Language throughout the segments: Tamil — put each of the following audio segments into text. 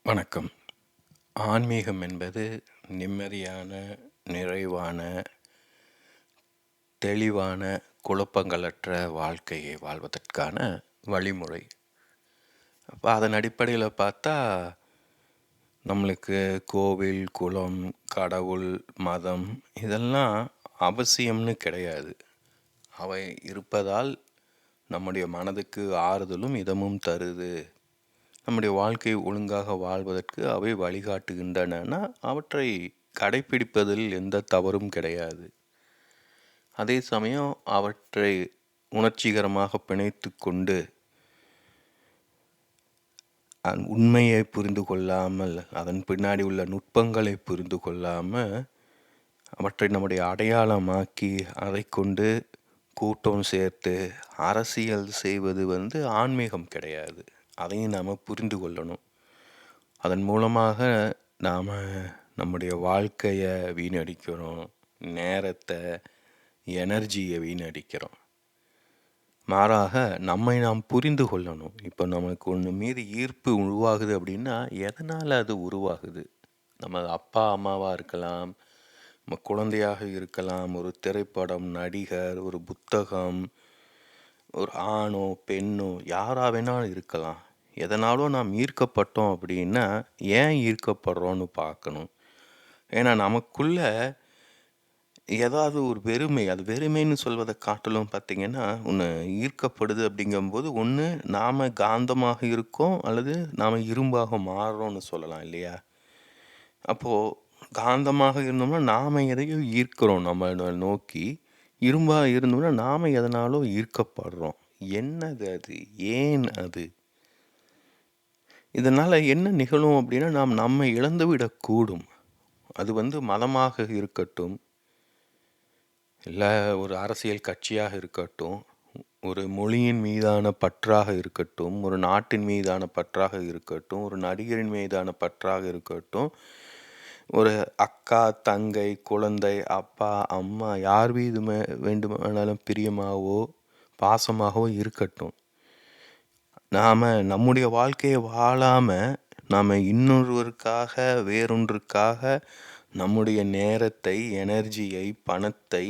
வணக்கம். ஆன்மீகம் என்பது நிம்மதியான, நிறைவான, தெளிவான, குழப்பங்களற்ற வாழ்க்கையை வாழ்வதற்கான வழிமுறை. அப்போ அதன் அடிப்படையில் பார்த்தா நம்மளுக்கு கோவில், குலம், கடவுள், மதம் இதெல்லாம் அவசியம்னு கிடையாது. அவை இருப்பதால் நம்முடைய மனதுக்கு ஆறுதலும் இதமும் தருது. நம்முடைய வாழ்க்கையை ஒழுங்காக வாழ்வதற்கு அவை வழிகாட்டுகின்றன. அவற்றை கடைப்பிடிப்பதில் எந்த தவறும் கிடையாது. அதே சமயம் அவற்றை உணர்ச்சிகரமாக பிணைத்து கொண்டு உண்மையை புரிந்து கொள்ளாமல், அதன் பின்னாடி உள்ள நுட்பங்களை புரிந்து கொள்ளாமல், அவற்றை நம்முடைய அடையாளமாக்கி அதை கொண்டு கூட்டம் சேர்த்து அரசியல் செய்வது ஆன்மீகம் கிடையாது. அதையும் நாம் புரிந்து கொள்ளணும். அதன் மூலமாக நாம் நம்முடைய வாழ்க்கையை வீணடிக்கிறோம், நேரத்தை, எனர்ஜியை வீணடிக்கிறோம். மாறாக நம்மை நாம் புரிந்து கொள்ளணும். இப்போ நமக்கு ஒன்று மீது ஈர்ப்பு உருவாகுது அப்படின்னா எதனால் அது உருவாகுது? நம்ம அப்பா அம்மாவாக இருக்கலாம், நம்ம குழந்தையாக இருக்கலாம், ஒரு திரைப்படம், நடிகர், ஒரு புத்தகம், ஒரு ஆணோ பெண்ணோ யாராக வேணாலும் இருக்கலாம். எதனாலும் நாம் ஈர்க்கப்பட்டோம் அப்படின்னா ஏன் ஈர்க்கப்படுறோன்னு பார்க்கணும். ஏன்னா நமக்குள்ள ஏதாவது ஒரு வெறுமை, அது வெறுமைன்னு சொல்வதை காட்டிலும் பார்த்திங்கன்னா ஒன்று ஈர்க்கப்படுது அப்படிங்கும்போது ஒன்று நாம் காந்தமாக இருக்கோம் அல்லது நாம் இரும்பாக மாறுறோம்னு சொல்லலாம் இல்லையா? அப்போது காந்தமாக இருந்தோம்னா நாம் எதையோ ஈர்க்கிறோம் நம்ம நோக்கி. இரும்பாக இருந்தோம்னா நாம் எதனாலோ ஈர்க்கப்படுறோம். என்னது அது? ஏன் அது? இதனால் என்ன நிகழும் அப்படின்னா நாம் நம்மை இழந்து விடக்கூடும். அது மதமாக இருக்கட்டும், இல்லை ஒரு அரசியல் கட்சியாக இருக்கட்டும், ஒரு மொழியின் மீதான பற்றாக இருக்கட்டும், ஒரு நாட்டின் மீதான பற்றாக இருக்கட்டும், ஒரு நடிகரின் மீதான பற்றாக இருக்கட்டும், ஒரு அக்கா, தங்கை, குழந்தை, அப்பா, அம்மா யார் மீது வேண்டுமானாலும் பிரியமாகவோ பாசமாகவோ இருக்கட்டும். நாம் நம்முடைய வாழ்க்கையை வாழாமல் நாம் இன்னொருவருக்காக, வேறொன்றுக்காக நம்முடைய நேரத்தை, எனர்ஜியை, பணத்தை,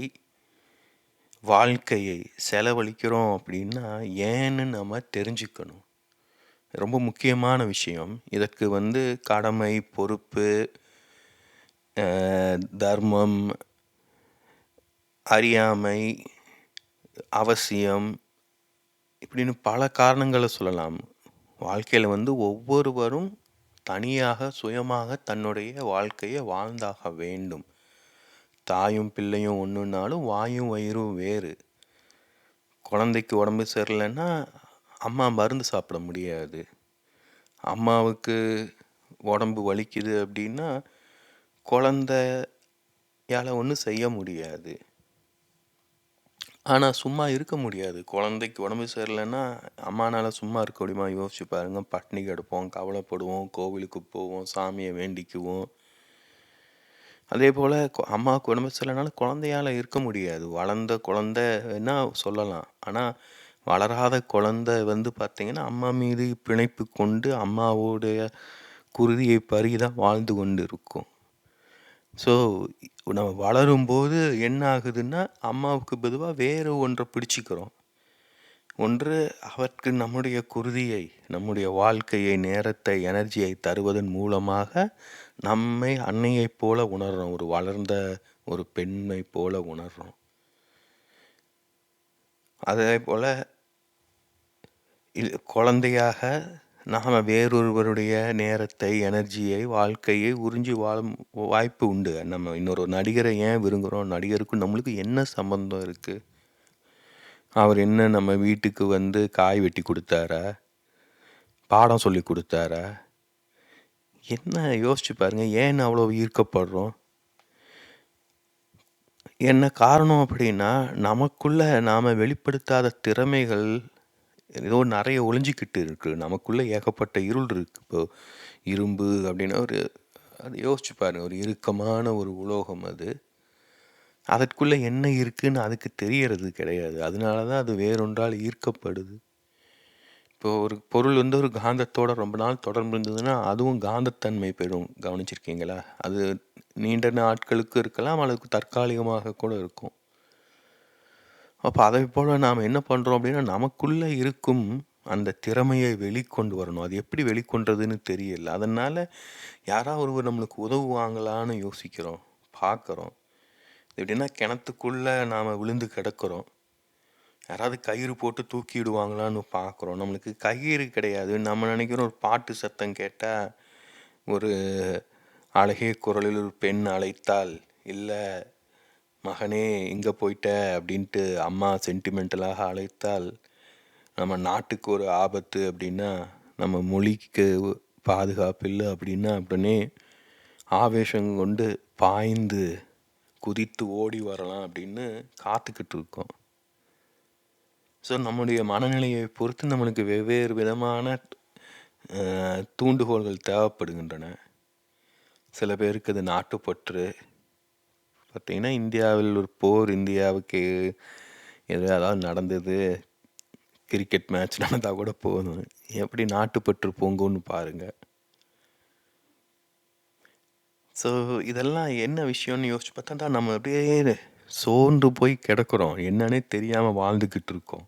வாழ்க்கையை செலவழிக்கிறோம் அப்படின்னா ஏன்னு நம்ம தெரிஞ்சுக்கணும். ரொம்ப முக்கியமான விஷயம். இதற்கு கடமை, பொறுப்பு, தர்மம், அறியாமை, அவசியம் இப்படின்னு பல காரணங்களை சொல்லலாம். வாழ்க்கையில் ஒவ்வொருவரும் தனியாக, சுயமாக தன்னுடைய வாழ்க்கையை வாழ்ந்தாக வேண்டும். தாயும் பிள்ளையும் ஒன்றுனாலும் வாயும் வயிறும் வேறு. குழந்தைக்கு உடம்பு சரியில்லைன்னா அம்மா மருந்து சாப்பிட முடியாது. அம்மாவுக்கு உடம்பு வலிக்குது அப்படின்னா குழந்தையால் ஒன்றும் செய்ய முடியாது. ஆனால் சும்மா இருக்க முடியாது. குழந்தைக்கு உடம்பு சரியில்லைன்னா அம்மானால் சும்மா இருக்க முடியுமா? யோசிச்சு பாருங்கள். பட்னி கிடப்போம், கவலைப்படுவோம், கோவிலுக்கு போவோம், சாமியை வேண்டிக்குவோம். அதே போல் அம்மாவுக்கு உடம்பு சரியில்லைனாலும் குழந்தையால் இருக்க முடியாது. வளர்ந்த குழந்தைன்னா சொல்லலாம். ஆனால் வளராத குழந்தை பார்த்திங்கன்னா அம்மா மீது பிணைப்பு கொண்டு அம்மாவோடைய குருதியை பருகி தான் வாழ்ந்து கொண்டு இருக்கும். ஸோ நம்ம வளரும்போது என்ன ஆகுதுன்னா அம்மாவுக்கு பொதுவாக வேறு ஒன்றை பிடிச்சிக்கிறோம். ஒன்று அவருக்கு நம்முடைய குருதியை, நம்முடைய வாழ்க்கையை, நேரத்தை, எனர்ஜியை தருவதன் மூலமாக நம்மை அன்னையைப் போல உணர்கிறோம். ஒரு வளர்ந்த ஒரு பெண்ணை போல உணர்கிறோம். அதே போல் குழந்தையாக நாம் வேறொருவருடைய நேரத்தை, எனர்ஜியை, வாழ்க்கையை உறிஞ்சி வாழும் வாய்ப்பு உண்டு. நம்ம இன்னொரு நடிகரை ஏன் விரும்புகிறோம்? நடிகருக்கும் நம்மளுக்கு என்ன சம்பந்தம் இருக்குது? அவர் என்ன நம்ம வீட்டுக்கு காய் வெட்டி கொடுத்தாரா? பாடம் சொல்லி கொடுத்தாரா? என்ன யோசிச்சு பாருங்கள். ஏன் அவ்வளோ ஈர்க்கப்படுறோம்? என்ன காரணம் அப்படின்னா நமக்குள்ளே நாம் வெளிப்படுத்தாத திறமைகள் ஏதோ நிறைய ஒளிஞ்சிக்கிட்டு இருக்குது. நமக்குள்ளே ஏகப்பட்ட இருள் இருக்குது. இப்போது இரும்பு அப்படின்னா அது யோசிச்சு பாருங்கள். ஒரு இறுக்கமான ஒரு உலோகம் அது. அதற்குள்ளே என்ன இருக்குதுன்னு அதுக்கு தெரியறது கிடையாது. அதனால தான் அது வேறொன்றால் ஈர்க்கப்படுது. இப்போ ஒரு பொருள் வந்து ஒரு காந்தத்தோட ரொம்ப நாள் தொடர்பு இருந்ததுன்னா, அதுவும் காந்தத்தன்மை பெறும். கவனிச்சிருக்கீங்களா? அது நீண்ட நாட்களுக்கு இருக்கலாம், அல்லது தற்காலிகமாக கூட இருக்கும். அப்ப அதைப்போல நாம என்ன பண்றோம் அப்படின்னா, நமக்குள்ள இருக்கும் அந்த திறமையை வெளிக்கொண்டு வரணும். அது எப்படி வெளிக்கொண்றதுன்னு தெரியல. அதனால யாரா ஒருவர் நம்மளுக்கு உதவுவாங்களான்னு யோசிக்கிறோம், பார்க்குறோம். எப்படின்னா கிணத்துக்குள்ள நாம விழுந்து கிடக்கிறோம். யாராவது கயிறு போட்டு தூக்கி விடுவாங்களான்னு பார்க்குறோம். நம்மளுக்கு கயிறு கிடையாது. நம்ம நினைக்கிறோம் ஒரு பாட்டு சத்தம் கேட்டா, ஒரு அழகிய குரலில் ஒரு பெண் அழைத்தால், இல்ல "மகனே எங்க போயிட்ட?" அப்படின்ட்டு அம்மா சென்டிமெண்டலாக அழைத்தால், நம்ம நாட்டுக்கு ஒரு ஆபத்து அப்படின்னா, நம்ம மொழிக்கு பாதுகாப்பு இல்ல அப்படின்னா, உடனே ஆவேசம் கொண்டு பாய்ந்து குதித்து ஓடி வரலாம் அப்படின்னு காத்துக்கிட்டு இருக்கோம். ஸோ நம்முடைய மனநிலையை பொறுத்து நம்மளுக்கு வெவ்வேறு விதமான தூண்டுகோல்கள் தேவைப்படுகின்றன. சில பேருக்கு அது நாட்டுப்பற்று. பார்த்தீங்கன்னா, இந்தியாவில் ஒரு போர் இந்தியாவுக்கு ஏதாவது நடந்தது, கிரிக்கெட் மேட்ச் நடந்தா கூட போதும். எப்படி நாட்டுப்பற்று பொங்கும்னு பாருங்க. ஸோ இதெல்லாம் என்ன விஷயம்னு யோசிச்சு பார்த்தா, நம்ம அப்படியே சோர்ந்து போய் கிடக்குறோம். என்னன்னே தெரியாம வாழ்ந்துக்கிட்டு இருக்கோம்.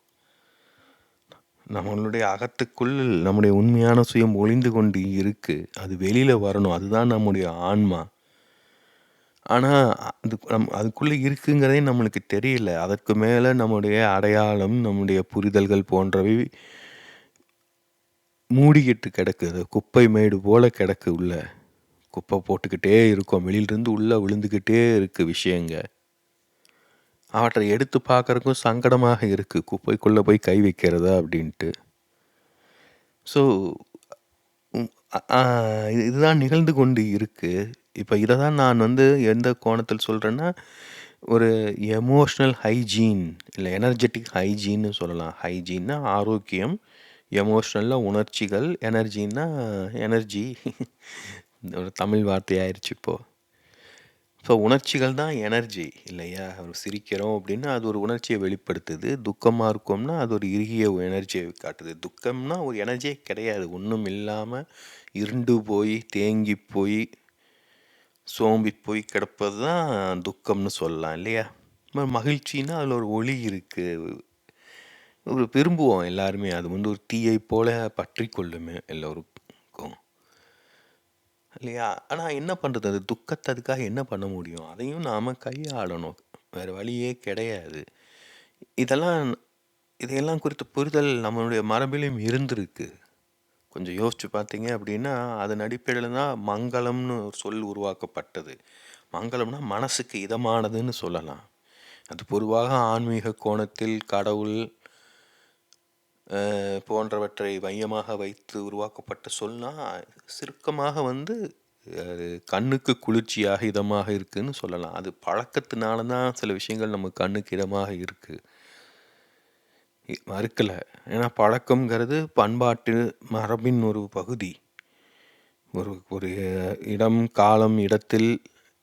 நம்மளுடைய அகத்துக்குள் நம்முடைய உண்மையான சுயம் ஒளிந்து கொண்டு இருக்கு. அது வெளியில வரணும். அதுதான் நம்முடைய ஆன்மா. ஆனா, அதுக்குள்ள இருக்குங்கிறதே நம்மளுக்கு தெரியல. அதற்கு மேல நம்முடைய அடையாளம், நம்முடைய புரிதல்கள் போன்றவை மூடிக்கிட்டு கிடக்குது. குப்பை மேடு போல கிடக்கு உள்ள. குப்பை போட்டுக்கிட்டே இருக்கோம். வெளியிலிருந்து உள்ள விழுந்துக்கிட்டே இருக்கு விஷயங்க. அவற்றை எடுத்து பார்க்கறதுக்கும் சங்கடமாக இருக்கு. குப்பைக்குள்ள போய் கை வைக்கிறதா அப்படின்ட்டு. ஸோ இதுதான் நிகழ்ந்து கொண்டு இருக்கு. இப்ப இத தான் நான் வந்து எந்த கோணத்தில் சொல்றேன்னா, ஒரு எமோஷனல் ஹைஜீன் இல்ல எனர்ஜெட்டிக் ஹைஜீன்னு சொல்லலாம். ஹைஜீன்னா ஆரோக்கியம், எமோஷனல்ல உணர்ச்சிகள், எனர்ஜின்னா எனர்ஜி ஒரு தமிழ் வார்த்தை ஆயிருச்சு இப்போ. ஸோ உணர்ச்சிகள் தான் எனர்ஜி இல்லையா? ஒரு சிரிக்கிறோம் அப்படின்னா, அது ஒரு உணர்ச்சிய வெளிப்படுத்துது. துக்கமா இருக்கோம்னா, அது ஒரு இறுகிய எனர்ஜிய காட்டுது. துக்கம்னா ஒரு எனர்ஜியே கிடையாது. ஒண்ணும் இல்லாம இருண்டு போய், தேங்கி போய், சோம்பி போய் கிடப்பது தான் துக்கம்னு சொல்லலாம் இல்லையா? மகிழ்ச்சின்னா அதில ஒரு ஒளி இருக்கு. ஒரு விரும்புவோம் எல்லாருமே. அது வந்து ஒரு தீயைப் போல பற்றிக்கொள்ளுமே எல்லோருக்கும். இல்லையா? ஆனா என்ன பண்றது? அது துக்கத்த அதுக்காக என்ன பண்ண முடியும்? அதையும் நாம கையாளணும். வேற வழியே கிடையாது. இதெல்லாம் இதையெல்லாம் குறித்த புரிதல் நம்மளுடைய மரபிலும் இருந்திருக்கு. கொஞ்சம் யோசிச்சு பார்த்தீங்க அப்படின்னா, அதன் அடிப்படையில தான் மங்களம்னு ஒரு சொல் உருவாக்கப்பட்டது. மங்களம்னா மனசுக்கு இதமானதுன்னு சொல்லலாம். அது பொதுவாக ஆன்மீக கோணத்தில் கடவுள் போன்றவற்றை மையமாக வைத்து உருவாக்கப்பட்ட சொல்னா, சுருக்கமாக வந்து அது கண்ணுக்கு குளிர்ச்சியாக, இதமாக இருக்குன்னு சொல்லலாம். அது பழக்கத்தினால தான் சில விஷயங்கள் நம்ம கண்ணுக்கு இதமாக இருக்கு. மறுக்கல. ஏன்னா பழக்கம்ங்கிறது பண்பாட்டு மரபின் ஒரு பகுதி. ஒரு ஒரு இடம், காலம், இடத்தில்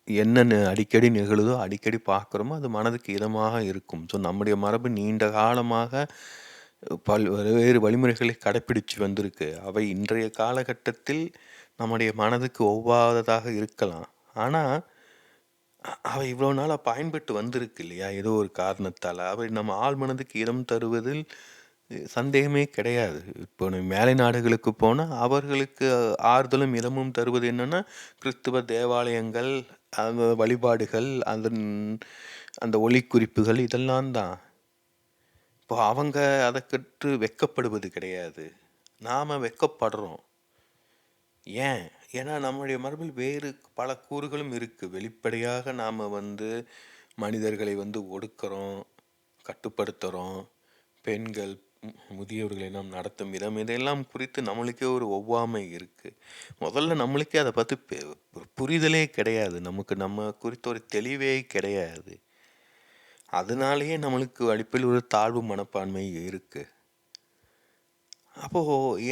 என்ன அடிக்கடி நிகழுதோ, அடிக்கடி பார்க்குறோமோ, அது மனதுக்கு இதமாக இருக்கும். ஸோ நம்முடைய மரபு நீண்ட காலமாக பல்வேறு வழிமுறைகளை கடைப்பிடிச்சு வந்திருக்கு. அவை இன்றைய காலகட்டத்தில் நம்முடைய மனதுக்கு ஒவ்வாததாக இருக்கலாம். ஆனா, அவை இவ்வளோ நாளா பயன்பட்டு வந்திருக்கு இல்லையா? ஏதோ ஒரு காரணத்தால. அவை நம்ம ஆழ் மனதுக்கு இடம் தருவதில் சந்தேகமே கிடையாது. இப்போ நீ மேலை நாடுகளுக்கு போனா, அவர்களுக்கு ஆறுதலும், இதமும் தருவது என்னன்னா, கிறிஸ்துவ தேவாலயங்கள், அந்த வழிபாடுகள், அதன் அந்த ஒளிக்குறிப்புகள் இதெல்லாம் தான். இப்போ அவங்க அதற்கற்று வெட்கப்படுவது கிடையாது. நாம வெட்கப்படுறோம். ஏன்? ஏன்னா நம்முடைய மரபில் வேறு பல கூறுகளும் இருக்கு. வெளிப்படையாக நாம வந்து மனிதர்களை வந்து ஒடுக்குறோம், கட்டுப்படுத்துறோம். பெண்கள், முதியவர்களை நாம் நடத்தும் விதம் இதையெல்லாம் குறித்து நம்மளுக்கே ஒரு ஒவ்வாமை இருக்கு. முதல்ல நம்மளுக்கே அத பத்தி ஒரு புரிதலே கிடையாது. நமக்கு நம்ம குறித்த ஒரு தெளிவே கிடையாது. அதனாலேயே நம்மளுக்கு அடிப்படையில் ஒரு தாழ்வு மனப்பான்மை இருக்கு. அப்போ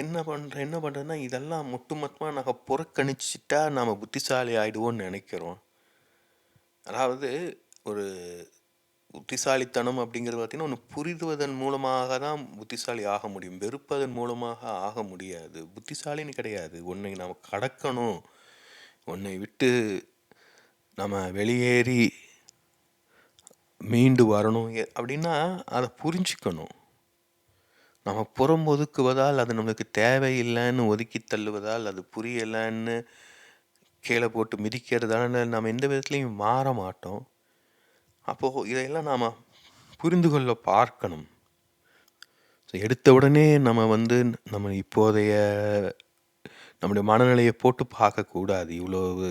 என்ன பண்றேன்னா, இதெல்லாம் ஒட்டுமொத்தமா நாங்க புறக்கணிச்சுட்டா நாம புத்திசாலி ஆயிடுவோம்னு நெனைக்கிறோம். அதாவது ஒரு புத்திசாலித்தனம் அப்படிங்கிறது பார்த்தீங்கன்னா, ஒண்ணு புரிதுவதன் மூலமாக தான் புத்திசாலி ஆக முடியும். வெறுப்பதன் மூலமாக ஆக முடியாது. புத்திசாலின்னு கிடையாது. உன்னை நாம கடக்கணும். உன்னை விட்டு நம்ம வெளியேறி மீண்டு வரணும் அப்படின்னா, அத புரிஞ்சுக்கணும். நம்ம புறம் ஒதுக்குவதால், அது நம்மளுக்கு தேவையில்லன்னு ஒதுக்கி தள்ளுவதால், அது புரியலன்னு கீழ போட்டு மிதிக்கிறதால நம்ம எந்த விதத்திலயும் மாற மாட்டோம். அப்போ இதையெல்லாம் நாம புரிந்து கொள்ள பார்க்கணும். எடுத்த உடனே நம்ம வந்து நம்ம இப்போதைய நம்முடைய மனநிலையை போட்டு பார்க்கக்கூடாது. இவ்வளவு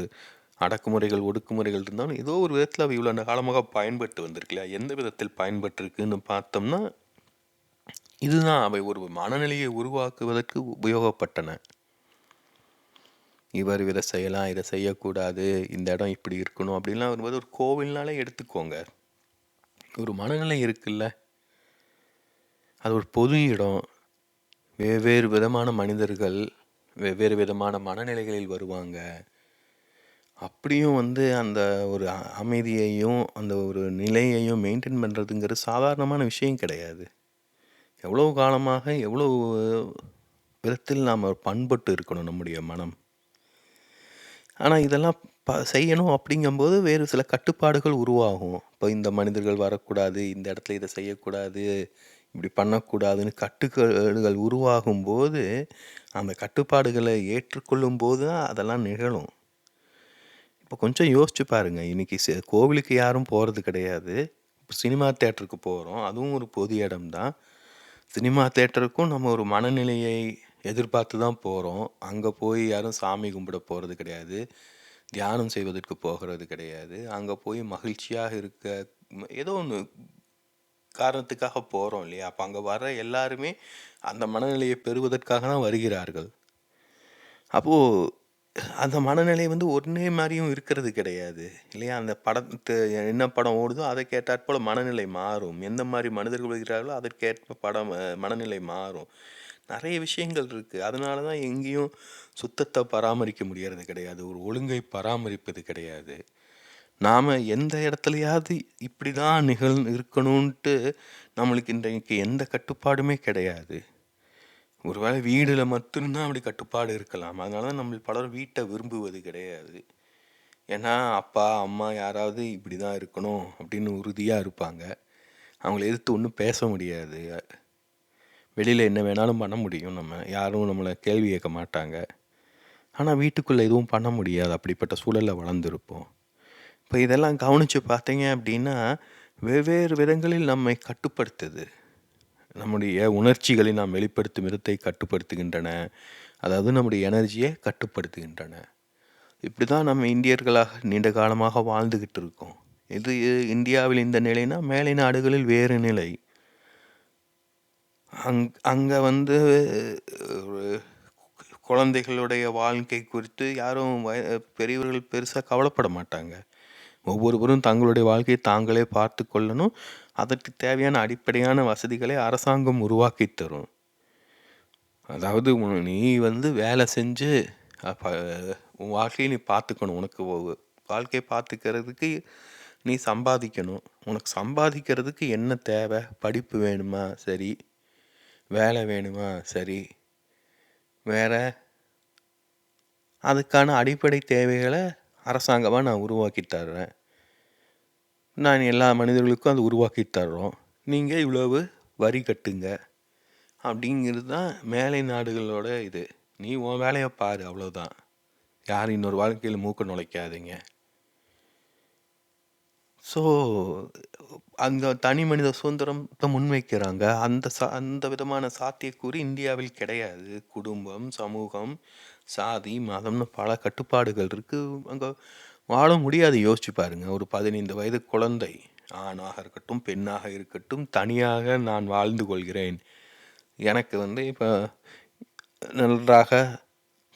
அடக்குமுறைகள், ஒடுக்குமுறைகள் இருந்தாலும், ஏதோ ஒரு விதத்தில அவை இவ்வளோ காலமாக பயன்பட்டு வந்திருக்கு இல்லையா? எந்த விதத்தில் பயன்பட்டிருக்குன்னு பார்த்தோம்னா, இதுதான் அவை ஒரு மனநிலையை உருவாக்குவதற்கு உபயோகப்பட்டன. இவர் இதை செய்யலாம், இதை செய்யக்கூடாது, இந்த இடம் இப்படி இருக்கணும் அப்படின்லாம் வரும்போது ஒரு கோவில்னாலே எடுத்துக்கோங்க. ஒரு மனநிலை இருக்குல்ல, அது ஒரு பொது இடம். வெவ்வேறு விதமான மனிதர்கள் வெவ்வேறு விதமான மனநிலைகளில் வருவாங்க. அப்படியும் வந்து அந்த ஒரு அமைதியையும் அந்த ஒரு நிலையையும் மெயின்டைன் பண்ணுறதுங்கிறது சாதாரணமான விஷயம் கிடையாது. எவ்வளோ காலமாக எவ்வளோ விதத்தில் நாம் பண்பட்டு இருக்கணும் நம்முடைய மனம். ஆனால் இதெல்லாம் செய்யணும் அப்படிங்கும்போது வேறு சில கட்டுப்பாடுகள் உருவாகும். இப்போ இந்த மனிதர்கள் வரக்கூடாது, இந்த இடத்துல இதை செய்யக்கூடாது, இப்படி பண்ணக்கூடாதுன்னு கட்டுப்பாடுகள் உருவாகும்போது, அந்த கட்டுப்பாடுகளை ஏற்றுக்கொள்ளும் போது தான் அதெல்லாம் நிகழும். இப்போ கொஞ்சம் யோசிச்சு பாருங்க. இன்னைக்கு கோவிலுக்கு யாரும் போகிறது கிடையாது. சினிமா தியேட்டருக்கு போகிறோம். அதுவும் ஒரு பொது இடம் தான். சினிமா தியேட்டருக்கும் நம்ம ஒரு மனநிலையை எதிர்பார்த்து தான் போகிறோம். அங்கே போய் யாரும் சாமி கும்பிட போகிறது கிடையாது. தியானம் செய்வதற்கு போகிறது கிடையாது. அங்கே போய் மகிழ்ச்சியாக இருக்க ஏதோ ஒன்று காரணத்துக்காக போகிறோம் இல்லையா? அப்போ அங்கே வர எல்லாருமே அந்த மனநிலையை பெறுவதற்காக தான் வருகிறார்கள். அப்போது அந்த மனநிலை வந்து ஒரே மாதிரியும் இருக்கிறது கிடையாது இல்லையா? அந்த படத்து என்ன படம் ஓடுதோ அதை கேட்டாற்போல் மனநிலை மாறும். எந்த மாதிரி மனிதர்கள் வருகிறார்களோ அதற்கேற்ப மனநிலை மாறும். நிறைய விஷயங்கள் இருக்குது. அதனால தான் எங்கேயும் சுத்தத்தை பராமரிக்க முடியறது கிடையாது. ஒரு ஒழுங்கை பராமரிப்பது கிடையாது. நாம் எந்த இடத்துலையாவது இப்படி தான் இருக்கணும்ன்ட்டு நம்மளுக்கு இன்றைக்கு எந்த கட்டுப்பாடுமே கிடையாது. ஒருவேளை வீடுல மட்டும்தான் அப்படி கட்டுப்பாடு இருக்கலாம். அதனால தான் நம்ம பலரும் வீட்டை விரும்புவது கிடையாது. ஏன்னா அப்பா அம்மா யாராவது இப்படி தான் இருக்கணும் அப்படின்னு உறுதியாக இருப்பாங்க. அவங்கள எதிர்த்து ஒன்றும் பேச முடியாது. வெளியில் என்ன வேணாலும் பண்ண முடியும். நம்ம யாரும் நம்மளை கேள்வி கேட்க மாட்டாங்க. ஆனால் வீட்டுக்குள்ளே எதுவும் பண்ண முடியாது. அப்படிப்பட்ட சூழலில் வளர்ந்துருப்போம். இப்போ இதெல்லாம் கவனித்து பார்த்தீங்க அப்படின்னா வெவ்வேறு விதங்களில் நம்மை கட்டுப்படுத்துது. நம்முடைய உணர்ச்சிகளை நாம் வெளிப்படுத்தும் விதத்தை கட்டுப்படுத்துகின்றன. அதாவது நம்முடைய எனர்ஜியை கட்டுப்படுத்துகின்றன. இப்படி தான் நம்ம இந்தியர்களாக நீண்ட காலமாக வாழ்ந்துக்கிட்டு இருக்கோம். இது இந்தியாவில் இந்த நிலைனா மேலை நாடுகளில் வேறு நிலை. அங்கே வந்து குழந்தைகளுடைய வாழ்க்கை குறித்து யாரும் பெரியவர்கள் பெருசாக கவலைப்பட மாட்டாங்க. ஒவ்வொருவரும் தங்களுடைய வாழ்க்கையை தாங்களே பார்த்து கொள்ளணும். அதற்கு தேவையான அடிப்படையான வசதிகளை அரசாங்கம் உருவாக்கி தரும். அதாவது நீ வந்து வேலை செஞ்சு உன் வாழ்க்கையை நீ பார்த்துக்கணும். உனக்கு வாழ்க்கையை பார்த்துக்கிறதுக்கு நீ சம்பாதிக்கணும். உனக்கு சம்பாதிக்கிறதுக்கு என்ன தேவை? படிப்பு வேணுமா? சரி. வேலை வேணுமா? சரி. வேற அதுக்கான அடிப்படை தேவைகளை அரசாங்கமாக நான் உருவாக்கி தர்றேன். நான் எல்லா மனிதர்களுக்கும் அது உருவாக்கி தர்றோம். நீங்கள் இவ்வளவு வரி கட்டுங்க அப்படிங்கிறது தான் மேலை நாடுகளோட இது. நீ உன் வேலையை பாரு, அவ்வளோதான். யாரும் இன்னொரு வாழ்க்கையில் மூக்க நுழைக்காதீங்க. ஸோ அந்த தனி மனித சுதந்திரத்தை முன்வைக்கிறாங்க. அந்த விதமான சாத்தியக்கூறு இந்தியாவில் கிடையாது. குடும்பம், சமூகம், சாதி, மதம்னு பல கட்டுப்பாடுகள் இருக்குது. அங்கே வாழ முடியாது. யோசிச்சு பாருங்க. ஒரு 15 வயது குழந்தை, ஆணாக இருக்கட்டும் பெண்ணாக இருக்கட்டும், தனியாக நான் வாழ்ந்து கொள்கிறேன், எனக்கு வந்து இப்போ நன்றாக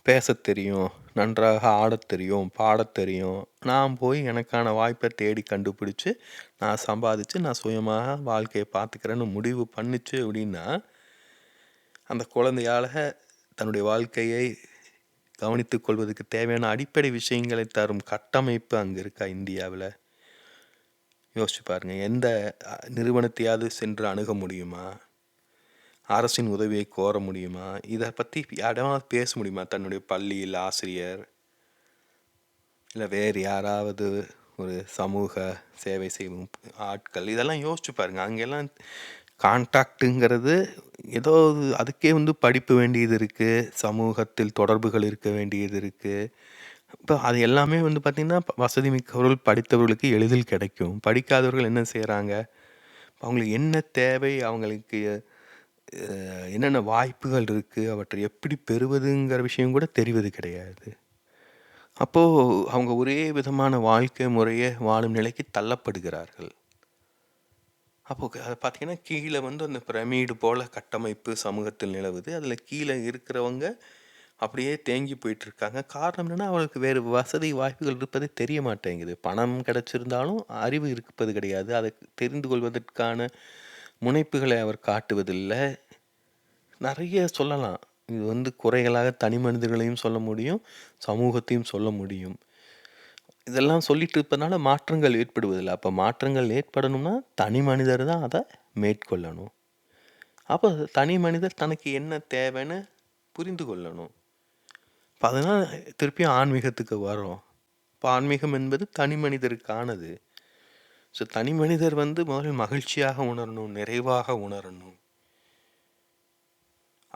பேசத் தெரியும், நன்றாக ஆடத் தெரியும், பாடத் தெரியும், நான் போய் எனக்கான வாய்ப்பை தேடி கண்டுபிடிச்சி நான் சம்பாதிச்சு நான் சுயமாக வாழ்க்கையை பார்த்துக்கிறேன்னு முடிவு பண்ணிச்சு அப்படின்னா, அந்த குழந்தையால் தன்னுடைய வாழ்க்கையை கவனித்து கொள்வதற்கு தேவையான அடிப்படை விஷயங்களை தரும் கட்டமைப்பு அங்கே இருக்கா இந்தியாவில்? யோசிச்சு பாருங்க. எந்த நிறுவனத்தையாவது சென்று அணுக முடியுமா? அரசின் உதவியை கோர முடியுமா? இதை பற்றி யாராவது பேச முடியுமா? தன்னுடைய பள்ளியில் ஆசிரியர் இல்லை வேறு யாராவது ஒரு சமூக சேவை செய்யும் ஆட்கள், இதெல்லாம் யோசிச்சு பாருங்க. அங்கெல்லாம் கான்டாக்டுங்கிறது ஏதோ அதுக்கே படிப்பு வேண்டியது இருக்குது, சமூகத்தில் தொடர்புகள் இருக்க வேண்டியது இருக்குது. இப்போ அது எல்லாமே பார்த்திங்கன்னா வசதி மிக்கவர்கள் படித்தவர்களுக்கு எளிதில் கிடைக்கும். படிக்காதவர்கள் என்ன செய்கிறாங்க? அவங்களுக்கு என்ன தேவை, அவங்களுக்கு என்னென்ன வாய்ப்புகள் இருக்குது, அவற்றை எப்படி பெறுவதுங்கிற விஷயம் கூட தெரிவது கிடையாது. அப்போது அவங்க ஒரே விதமான வாழ்க்கை முறையை வாழும் நிலைக்கு தள்ளப்படுகிறார்கள். அப்போது அதை பார்த்திங்கன்னா கீழே அந்த பிரமிடு போல் கட்டமைப்பு சமூகத்தில் நிலவுது. அதில் கீழே இருக்கிறவங்க அப்படியே தேங்கி போயிட்டுருக்காங்க. காரணம் என்னென்னா, அவங்களுக்கு வேறு வசதி வாய்ப்புகள் இருப்பதே தெரிய மாட்டேங்குது. பணம் கிடச்சிருந்தாலும் அறிவு இருப்பது கிடையாது. அதை தெரிந்து கொள்வதற்கான முனைப்புகளை அவர் காட்டுவதில்லை. நிறைய சொல்லலாம். இது குறைகளாக தனி மனிதர்களையும் சொல்ல முடியும், சமூகத்தையும் சொல்ல முடியும். இதெல்லாம் சொல்லிட்டு இருப்பதனால மாற்றங்கள் ஏற்படுவதில்லை. அப்போ மாற்றங்கள் ஏற்படணும்னா தனி மனிதர் தான் அதை மேற்கொள்ளணும். அப்போ தனி மனிதர் தனக்கு என்ன தேவைன்னு புரிந்து கொள்ளணும். இப்போ அதனால் திருப்பியும் ஆன்மீகத்துக்கு வரோம். இப்போ ஆன்மீகம் என்பது தனி மனிதருக்கானது. ஸோ தனி மனிதர் முதலில் மகிழ்ச்சியாக உணரணும், நிறைவாக உணரணும்.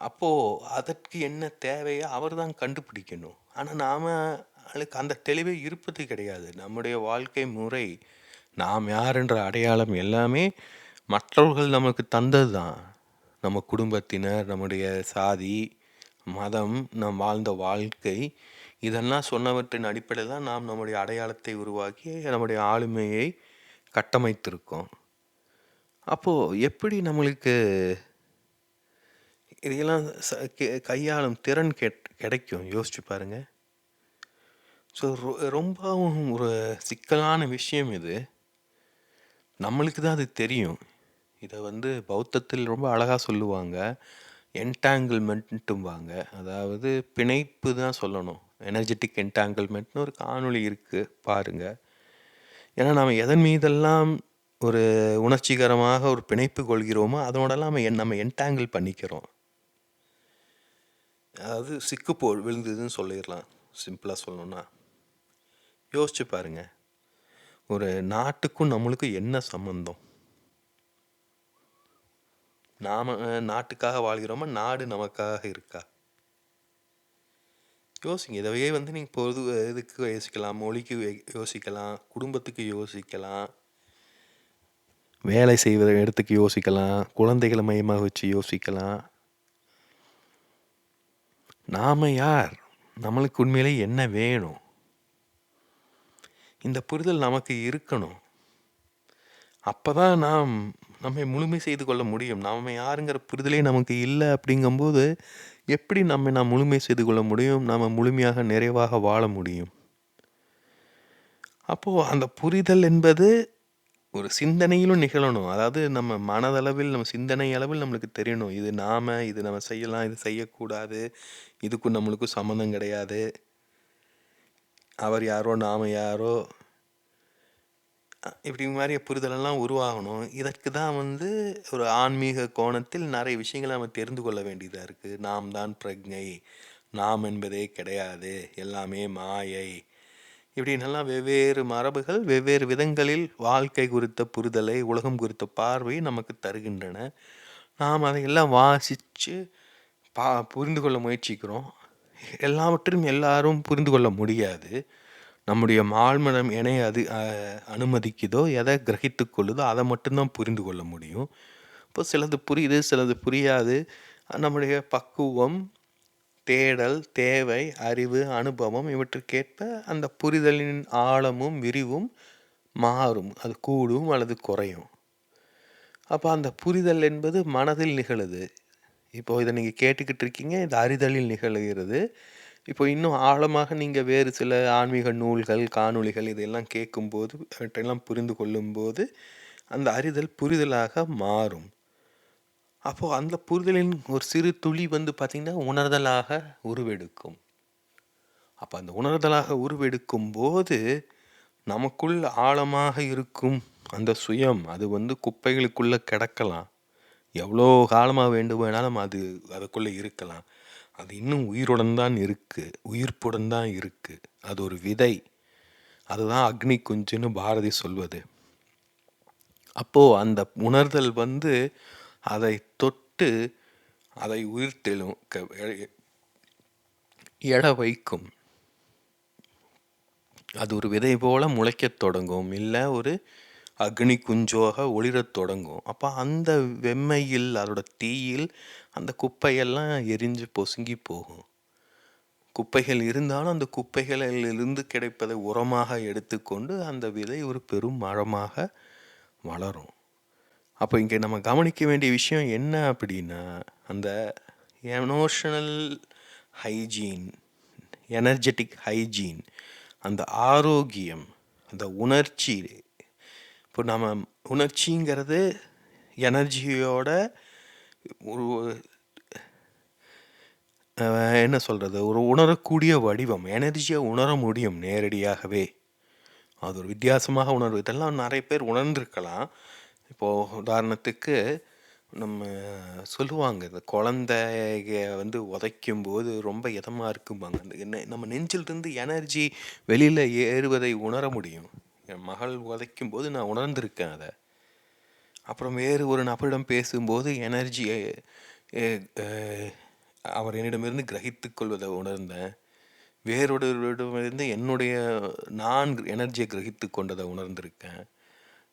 அப்போது அதற்கு என்ன தேவையோ அவர் தான் கண்டுபிடிக்கணும். ஆனால் நாம் அந்த தெளிவே இருப்பது கிடையாது. நம்முடைய வாழ்க்கை முறை, நாம் யார் என்ற அடையாளம் எல்லாமே மற்றவர்கள் நமக்கு தந்தது தான். நம்ம குடும்பத்தினர், நம்முடைய சாதி, மதம், நாம் வாழ்ந்த வாழ்க்கை, இதெல்லாம் சொன்னவற்றின் அடிப்படையில் தான் நாம் நம்முடைய அடையாளத்தை உருவாக்கி நம்முடைய ஆளுமையை கட்டமைத்திருக்கோம். அப்போது எப்படி நம்மளுக்கு இதையெல்லாம் கையாளும் திறன் கிடைக்கும்? யோசிச்சு பாருங்கள். ஸோ ரொம்பவும் ஒரு சிக்கலான விஷயம் இது. நம்மளுக்கு தான் அது தெரியும். இதை பௌத்தத்தில் ரொம்ப அழகாக சொல்லுவாங்க, என்டாங்கிள்மெண்ட்டும்பாங்க. அதாவது பிணைப்பு தான் சொல்லணும். எனர்ஜெட்டிக் என்டாங்கிள்மெண்ட்னு ஒரு காணொளி இருக்குது, பாருங்கள். ஏன்னா நம்ம எதன் மீதெல்லாம் ஒரு உணர்ச்சிகரமாக ஒரு பிணைப்பு கொள்கிறோமோ அதனோடலாம் நம்ம என்டாங்கிள் பண்ணிக்கிறோம். அதாவது சிக்குப்போல் விழுந்ததுன்னு சொல்லிடலாம், சிம்பிளாக சொல்லணும்னா. யோசிச்சு பாருங்க, ஒரு நாட்டுக்கும் நம்மளுக்கும் என்ன சம்பந்தம்? நாம் நாட்டுக்காக வாழ்கிறோமா, நாடு நமக்காக இருக்கா? யோசிங்க. இதவையே நீங்கள் பொது இதுக்கு யோசிக்கலாம், மொழிக்கு யோசிக்கலாம், குடும்பத்துக்கு யோசிக்கலாம், வேலை செய்வத இடத்துக்கு யோசிக்கலாம், குழந்தைகளை மையமாக வச்சு யோசிக்கலாம். நாம் யார், நம்மளுக்கு உண்மையிலே என்ன வேணும், இந்த புரிதல் நமக்கு இருக்கணும். அப்போ தான் நாம் நம்மை முழுமை செய்து கொள்ள முடியும். நாம் யாருங்கிற புரிதலே நமக்கு இல்லை அப்படிங்கும்போது எப்படி நாம் முழுமை செய்து கொள்ள முடியும், நாம் முழுமையாக நிறைவாக வாழ முடியும்? அப்போது அந்த புரிதல் என்பது ஒரு சிந்தனையிலும் நிகழணும். அதாவது நம்ம மனதளவில், நம்ம சிந்தனை அளவில் நம்மளுக்கு தெரியணும். இது இது நம்ம செய்யலாம், இது செய்யக்கூடாது, இதுக்கும் நம்மளுக்கும் சம்மந்தம் கிடையாது, அவர் யாரோ நாம் யாரோ, இப்படி மாதிரிய புரிதலெல்லாம் உருவாகணும். இதற்கு தான் ஒரு ஆன்மீக கோணத்தில் நிறைய விஷயங்களை நம்ம தெரிந்து கொள்ள வேண்டியதாக இருக்குது. நாம் தான் பிரக்ஞை, நாம் என்பதே கிடையாது, எல்லாமே மாயை, இப்படின்னெல்லாம் வெவ்வேறு மரபுகள் வெவ்வேறு விதங்களில் வாழ்க்கை குறித்த புரிதலை, உலகம் குறித்த பார்வையை நமக்கு தருகின்றன. நாம் அதையெல்லாம் வாசித்து புரிந்து கொள்ள முயற்சிக்கிறோம். எல்லாவற்றையும் எல்லாரும் புரிந்து கொள்ள முடியாது. நம்முடைய ஆழ்மனம் எனைய அது அனுமதிக்குதோ, எதை கிரகித்து கொள்ளுதோ அதை மட்டும்தான் புரிந்து கொள்ள முடியும். இப்போ சிலது புரியுது, சிலது புரியாது. நம்முடைய பக்குவம், தேடல், தேவை, அறிவு, அனுபவம் இவற்றுக்கேற்ப அந்த புரிதலின் ஆழமும் விரிவும் மாறும். அது கூடும் அல்லது குறையும். அப்போ அந்த புரிதல் என்பது மனதில் நிகழுது. இப்போது இதை நீங்கள் கேட்டுக்கிட்டு இருக்கீங்க, இது அறிதலில் நிகழ்கிறது. இப்போ இன்னும் ஆழமாக நீங்கள் வேறு சில ஆன்மீக நூல்கள், காணொளிகள் இதையெல்லாம் கேட்கும்போது, அவற்றையெல்லாம் புரிந்து கொள்ளும்போது அந்த அறிதல் புரிதலாக மாறும். அப்போது அந்த புரிதலின் ஒரு சிறு துளி பார்த்திங்கன்னா உணர்தலாக உருவெடுக்கும். அப்போ அந்த உணர்தலாக உருவெடுக்கும் போது நமக்குள் ஆழமாக இருக்கும் அந்த சுயம் அது வந்து குப்பைகளுக்குள்ளே கிடக்கலாம். எவ்வளோ காலமாக வேண்டுமானாலும் அது அதுக்குள்ளே இருக்கலாம். அது இன்னும் உயிருடன் தான் இருக்குது, உயிர்ப்புடன் தான் இருக்குது. அது ஒரு விதை. அதுதான் அக்னி குஞ்சுன்னு பாரதி சொல்வது. அப்போது அந்த உணர்தல் வந்து அதை தொட்டு அதை உயிர்த்தெழும் எழ வைக்கும். அது ஒரு விதை போல் முளைக்கத் தொடங்கும், இல்லை ஒரு அக்னி குஞ்சோக ஒளிரத் தொடங்கும். அப்போ அந்த வெம்மையில் அதோட தீயில் அந்த குப்பையெல்லாம் எரிஞ்சு பொசுங்கி போகும். குப்பைகள் இருந்தாலும் அந்த குப்பைகளிலிருந்து கிடைப்பதை உரமாக எடுத்துக்கொண்டு அந்த விதை ஒரு பெரும் மரமாக வளரும். அப்போ இங்கே நம்ம கவனிக்க வேண்டிய விஷயம் என்ன அப்படின்னா, அந்த எமோஷனல் ஹைஜீன், எனர்ஜெட்டிக் ஹைஜீன், அந்த ஆரோக்கியம், அந்த உணர்ச்சி. இப்போ நம்ம உணர்ச்சிங்கிறது எனர்ஜியோட ஒரு என்ன சொல்கிறது, ஒரு உணரக்கூடிய வடிவம். எனர்ஜியை உணர முடியும் நேரடியாகவே. அது ஒரு வித்தியாசமாக உணர்வு. இதெல்லாம் நிறைய பேர் உணர்ந்திருக்கலாம். இப்போது உதாரணத்துக்கு நம்ம சொல்லுவாங்க, இந்த குழந்தைக வந்து உதைக்கும் போது ரொம்ப இதமாக இருக்கும்பாங்க. அந்த என்ன நம்ம நெஞ்சிலிருந்து எனர்ஜி வெளியில் ஏறுவதை உணர முடியும். என் மகள் உதைக்கும் போது நான் உணர்ந்திருக்கேன் அதை. அப்புறம் வேறு ஒரு நபரிடம் பேசும்போது எனர்ஜியை அவர் என்னிடமிருந்து கிரகித்து கொள்வதை உணர்ந்தேன். வேறொருவரிடமிருந்து என்னுடைய நான் எனர்ஜியை கிரகித்து கொண்டதை உணர்ந்திருக்கேன்.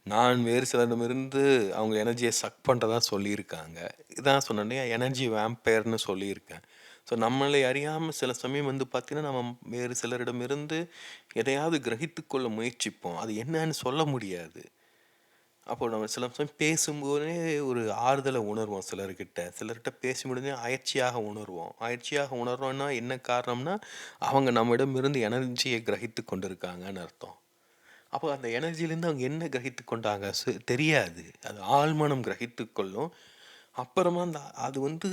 நான் வேறு சிலரிடமிருந்து அவங்க எனர்ஜியை சக் பண்ணுறதா சொல்லியிருக்காங்க. இதான் சொன்னேன், எனர்ஜி வேம்பயர்னு சொல்லியிருக்கேன். ஸோ நம்மளை அறியாமல் சில சமயம் வந்து பார்த்திங்கன்னா நம்ம வேறு சிலரிடமிருந்து எதையாவது கிரகித்து கொள்ள முயற்சிப்போம். அது என்னன்னு சொல்ல முடியாது. அப்போ நம்ம சில சமயம் பேசும்போதே ஒரு ஆறுதலை உணர்வோம் சிலர்கிட்ட பேசி முடிஞ்சே அயற்சியாக உணர்வோம். அயற்சியாக உணர்வோன்னா என்ன காரணம்னா, அவங்க நம்மிடமிருந்து எனர்ஜியை கிரகித்து கொண்டிருக்காங்கன்னு அர்த்தம். அப்போ அந்த எனர்ஜிலேருந்து அவங்க என்ன கிரகித்து கொண்டாங்க தெரியாது. அது ஆழ்மனம் கிரகித்து கொள்ளும். அப்புறமா அது வந்து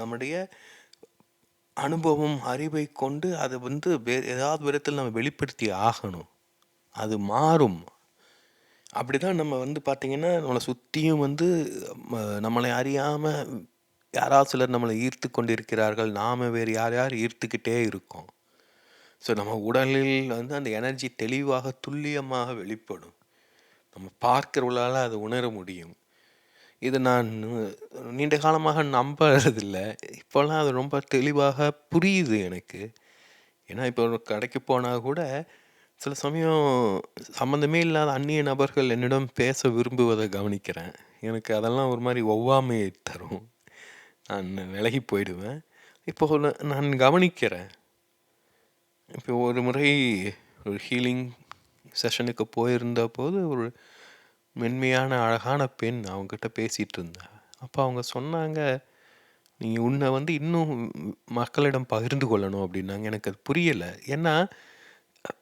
நம்முடைய அனுபவம், அறிவை கொண்டு அதை வந்து ஏதாவது விதத்தில் நம்ம வெளிப்படுத்தி ஆகணும். அது மாறும். அப்படி தான் நம்ம வந்து பார்த்திங்கன்னா நம்மளை சுற்றியும் வந்து நம்மளை அறியாமல் யாராவது சிலர் நம்மளை ஈர்த்து கொண்டிருக்கிறார்கள். நாம் வேறு யார் ஈர்த்துக்கிட்டே இருக்கோம். ஸோ நம்ம உடலில் வந்து அந்த எனர்ஜி தெளிவாக துல்லியமாக வெளிப்படும். நம்ம பார்க்கிறவர்களால் அதை உணர முடியும். இது நான் நீண்ட காலமாக நம்புறதில்லை. இப்போல்லாம் அது ரொம்ப தெளிவாக புரியுது எனக்கு. ஏன்னா இப்போ ஒரு கடைக்கு போனால் கூட சில சமயம் சம்மந்தமே இல்லாத அந்நிய நபர்கள் என்னிடம் பேச விரும்புவதை கவனிக்கிறேன். எனக்கு அதெல்லாம் ஒரு மாதிரி ஒவ்வாமையை தரும். நான் விலகி போயிடுவேன். இப்போ நான் கவனிக்கிறேன். இப்போ ஒரு முறை ஒரு ஹீலிங் செஷனுக்கு போயிருந்த போது ஒரு மென்மையான அழகான பெண் அவங்ககிட்ட பேசிகிட்டு இருந்தேன். அப்போ அவங்க சொன்னாங்க, நீ உன்னை வந்து இன்னும் மக்களிடம் பகிர்ந்து கொள்ளணும் அப்படின்னாங்க. எனக்கு அது புரியலை. ஏன்னா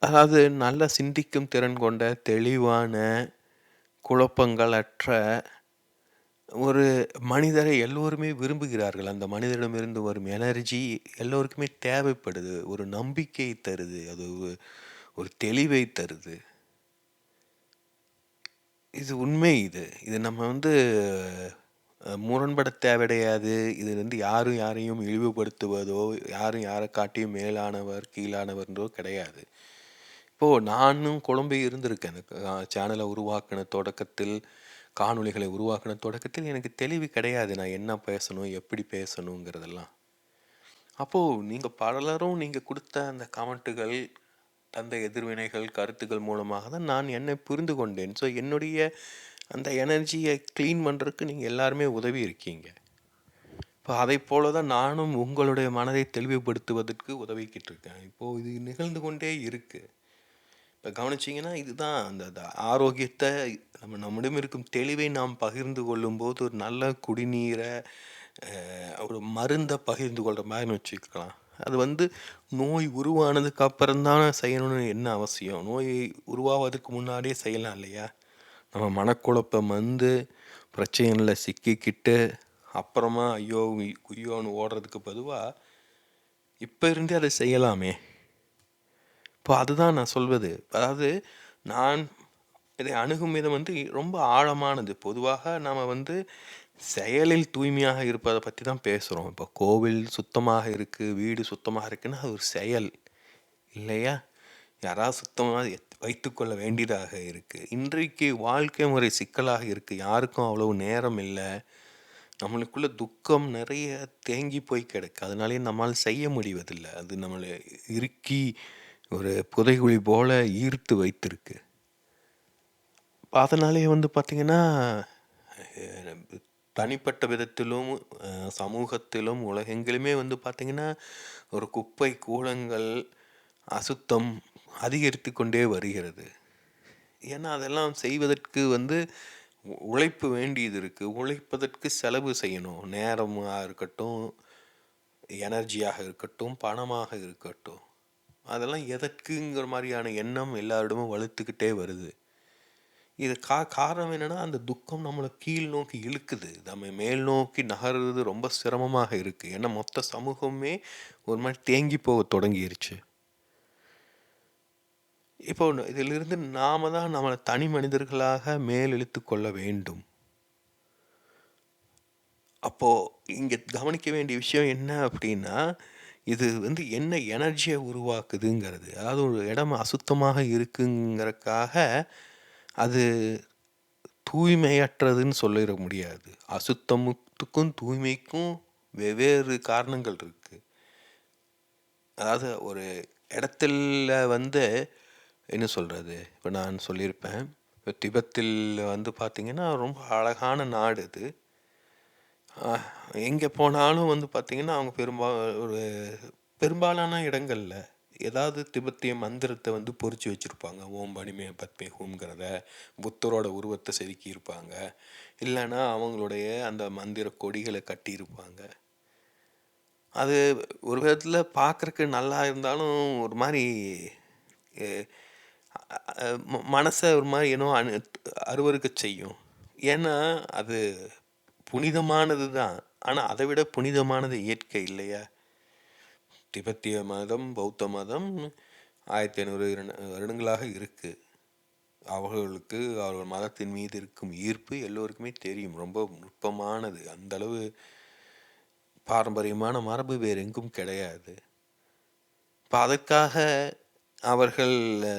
அதாவது நல்ல சிந்திக்கும் திறன் கொண்ட தெளிவான குழப்பங்களற்ற ஒரு மனிதரை எல்லோருமே விரும்புகிறார்கள். அந்த மனிதரிடமிருந்து வரும் எனர்ஜி எல்லோருக்குமே தேவைப்படுது. ஒரு நம்பிக்கை தருது, அது ஒரு தெளிவை தருது. இது உண்மை. இது நம்ம வந்து முரண்பட தேவையாது. இது வந்து யாரும் யாரையும் இழிவுபடுத்துவதோ, யாரும் யாரை காட்டியும் மேலானவர் கீழானவர்ன்றோ கிடையாது. இப்போது நானும் குழம்பி இருந்திருக்கேன். அந்த சேனலை உருவாக்கின தொடக்கத்தில், காணொளிகளை உருவாக்கின தொடக்கத்தில் எனக்கு தெளிவு கிடையாது. நான் என்ன பேசணும், எப்படி பேசணுங்கிறதெல்லாம். அப்போது நீங்கள் பலரும் நீங்கள் கொடுத்த அந்த கமெண்ட்டுகள், தந்த எதிர்வினைகள், கருத்துக்கள் மூலமாக தான் நான் என்னை புரிந்து கொண்டேன். ஸோ என்னுடைய அந்த எனர்ஜியை க்ளீன் பண்ணுறதுக்கு நீங்கள் எல்லாருமே உதவி இருக்கீங்க. இப்போ அதை போல தான் நானும் உங்களுடைய மனதை தெளிவுபடுத்துவதற்கு உதவிக்கிட்டு இருக்கேன். இப்போது இது நிகழ்ந்து கொண்டே இருக்குது. இப்போ கவனிச்சிங்கன்னா இதுதான் அந்த ஆரோக்கியத்தை, நம்மிடம் இருக்கும் தெளிவை நாம் பகிர்ந்து கொள்ளும்போது ஒரு நல்ல குடிநீரை, ஒரு மருந்தை பகிர்ந்து கொள்கிற மாதிரி வச்சுக்கலாம். அது வந்து நோய் உருவானதுக்கு அப்புறம்தான் செய்யணும்னு என்ன அவசியம்? நோய் உருவாவதுக்கு முன்னாடியே செய்யலாம் இல்லையா? நம்ம மனக்குழப்பம் வந்து பிரச்சனைகளில் சிக்கிக்கிட்டு அப்புறமா ஐயோன்னு ஓடுறதுக்கு பொதுவாக இப்போ இருந்தே அதை செய்யலாமே. இப்போ அதுதான் நான் சொல்வது. அதாவது நான் இதை அணுகும் விதம் வந்து ரொம்ப ஆழமானது. பொதுவாக நாம வந்து செயலில் தூய்மையாக இருப்பத பத்தி தான் பேசுறோம். இப்போ கோவில் சுத்தமாக இருக்கு, வீடு சுத்தமாக இருக்குன்னா அது ஒரு செயல் இல்லையா? யாராவது சுத்தமா வைத்துக்கொள்ள வேண்டியதாக இருக்கு. இன்றைக்கு வாழ்க்கை முறை சிக்கலாக இருக்கு. யாருக்கும் அவ்வளவு நேரம் இல்ல. நம்மளுக்குள்ள துக்கம் நிறைய தேங்கி போய் கிடக்கு. அதனாலேயே நம்மால செய்ய முடிவதில்ல. அது நம்மள இறுக்கி ஒரு புதைகுழி போல ஈர்த்து வைத்திருக்கு. அதனாலேயே வந்து பார்த்தீங்கன்னா, தனிப்பட்ட விதத்திலும், சமூகத்திலும், உலகெங்கிலுமே வந்து பார்த்தீங்கன்னா, ஒரு குப்பை கூளங்கள், அசுத்தம் அதிகரித்து கொண்டே வருகிறது. ஏன்னா, அதெல்லாம் செய்வதற்கு வந்து உழைப்பு வேண்டியது இருக்கு. உழைப்பதற்கு செலவு செய்யணும். நேரமா இருக்கட்டும், எனர்ஜியாக இருக்கட்டும், பணமாக இருக்கட்டும். அதெல்லாம் எதற்குங்கிற மாரியான எண்ணம் எல்லாரிடமும் வலுத்துக்கிட்டே வருது. இது காரணம் என்னன்னா, அந்த துக்கம் நம்மள கீழ் நோக்கி இழுக்குது. நம்ம மேல் நோக்கி நகர்றது ரொம்ப சிரமமாக இருக்கு. ஏன்னா, மொத்த சமூகமே ஒரு மாரி தேங்கி போக தொடங்கிருச்சு. இப்போ இதிலிருந்து நாம தான் நம்மள தனி மனிதர்களாக மேலெழுத்துக் கொள்ள வேண்டும். அப்போ இங்க கவனிக்க வேண்டிய விஷயம் என்ன அப்படின்னா, இது வந்து என்ன எனர்ஜிய உருவாக்குதுங்கிறது. அதாவது ஒரு இடம் அசுத்தமாக இருக்குங்கிறக்காக, அது தூய்மையற்றதுன்னு சொல்லிற முடியாது. அசுத்தமுத்துக்கும், தூய்மைக்கும் வெவ்வேறு காரணங்கள் இருக்கு. அதாவது ஒரு இடத்துல வந்து என்ன சொல்றது? இப்ப நான் சொல்லியிருப்பேன். இப்ப திபெத்தில் வந்து பார்த்தீங்கன்னா, ரொம்ப அழகான நாடு அது. அ எங்கே போனாலும் வந்து பார்த்தீங்கன்னா, அவங்க ஒரு பெரும்பாலான இடங்கள்ல ஏதாவது திபெத்திய மந்திரத்த வந்து பொறிச்சு வச்சிருப்பாங்க. ஓம் பனிமே பத்மே ஹூம்ங்கிறத, புத்தரோட உருவத்த செதுக்கியிருப்பாங்க. இல்லன்னா அவங்களுடைய அந்த மந்திர கொடிகள கட்டியிருப்பாங்க. அது ஒரு விதத்துல பார்க்கறக்கு நல்லா இருந்தாலும், ஒரு மாரி எ மனச ஒரு மாரி ஏனோ அருவருக்க செய்யும். ஏன்னா, அது புனிதமானது தான். ஆனா, அதை விட புனிதமானது இயற்கை இல்லையா? திபெத்திய மதம், பௌத்த மதம் 1500 வருடங்களாக இருக்கு. அவர்களுக்கு அவர்கள் மதத்தின் மீது இருக்கும் ஈர்ப்பு எல்லோருக்குமே தெரியும். ரொம்ப நுட்பமானது. அந்த அளவு பாரம்பரியமான மரபு வேறு எங்கும் கிடையாது. இப்ப அதற்காக அவர்கள்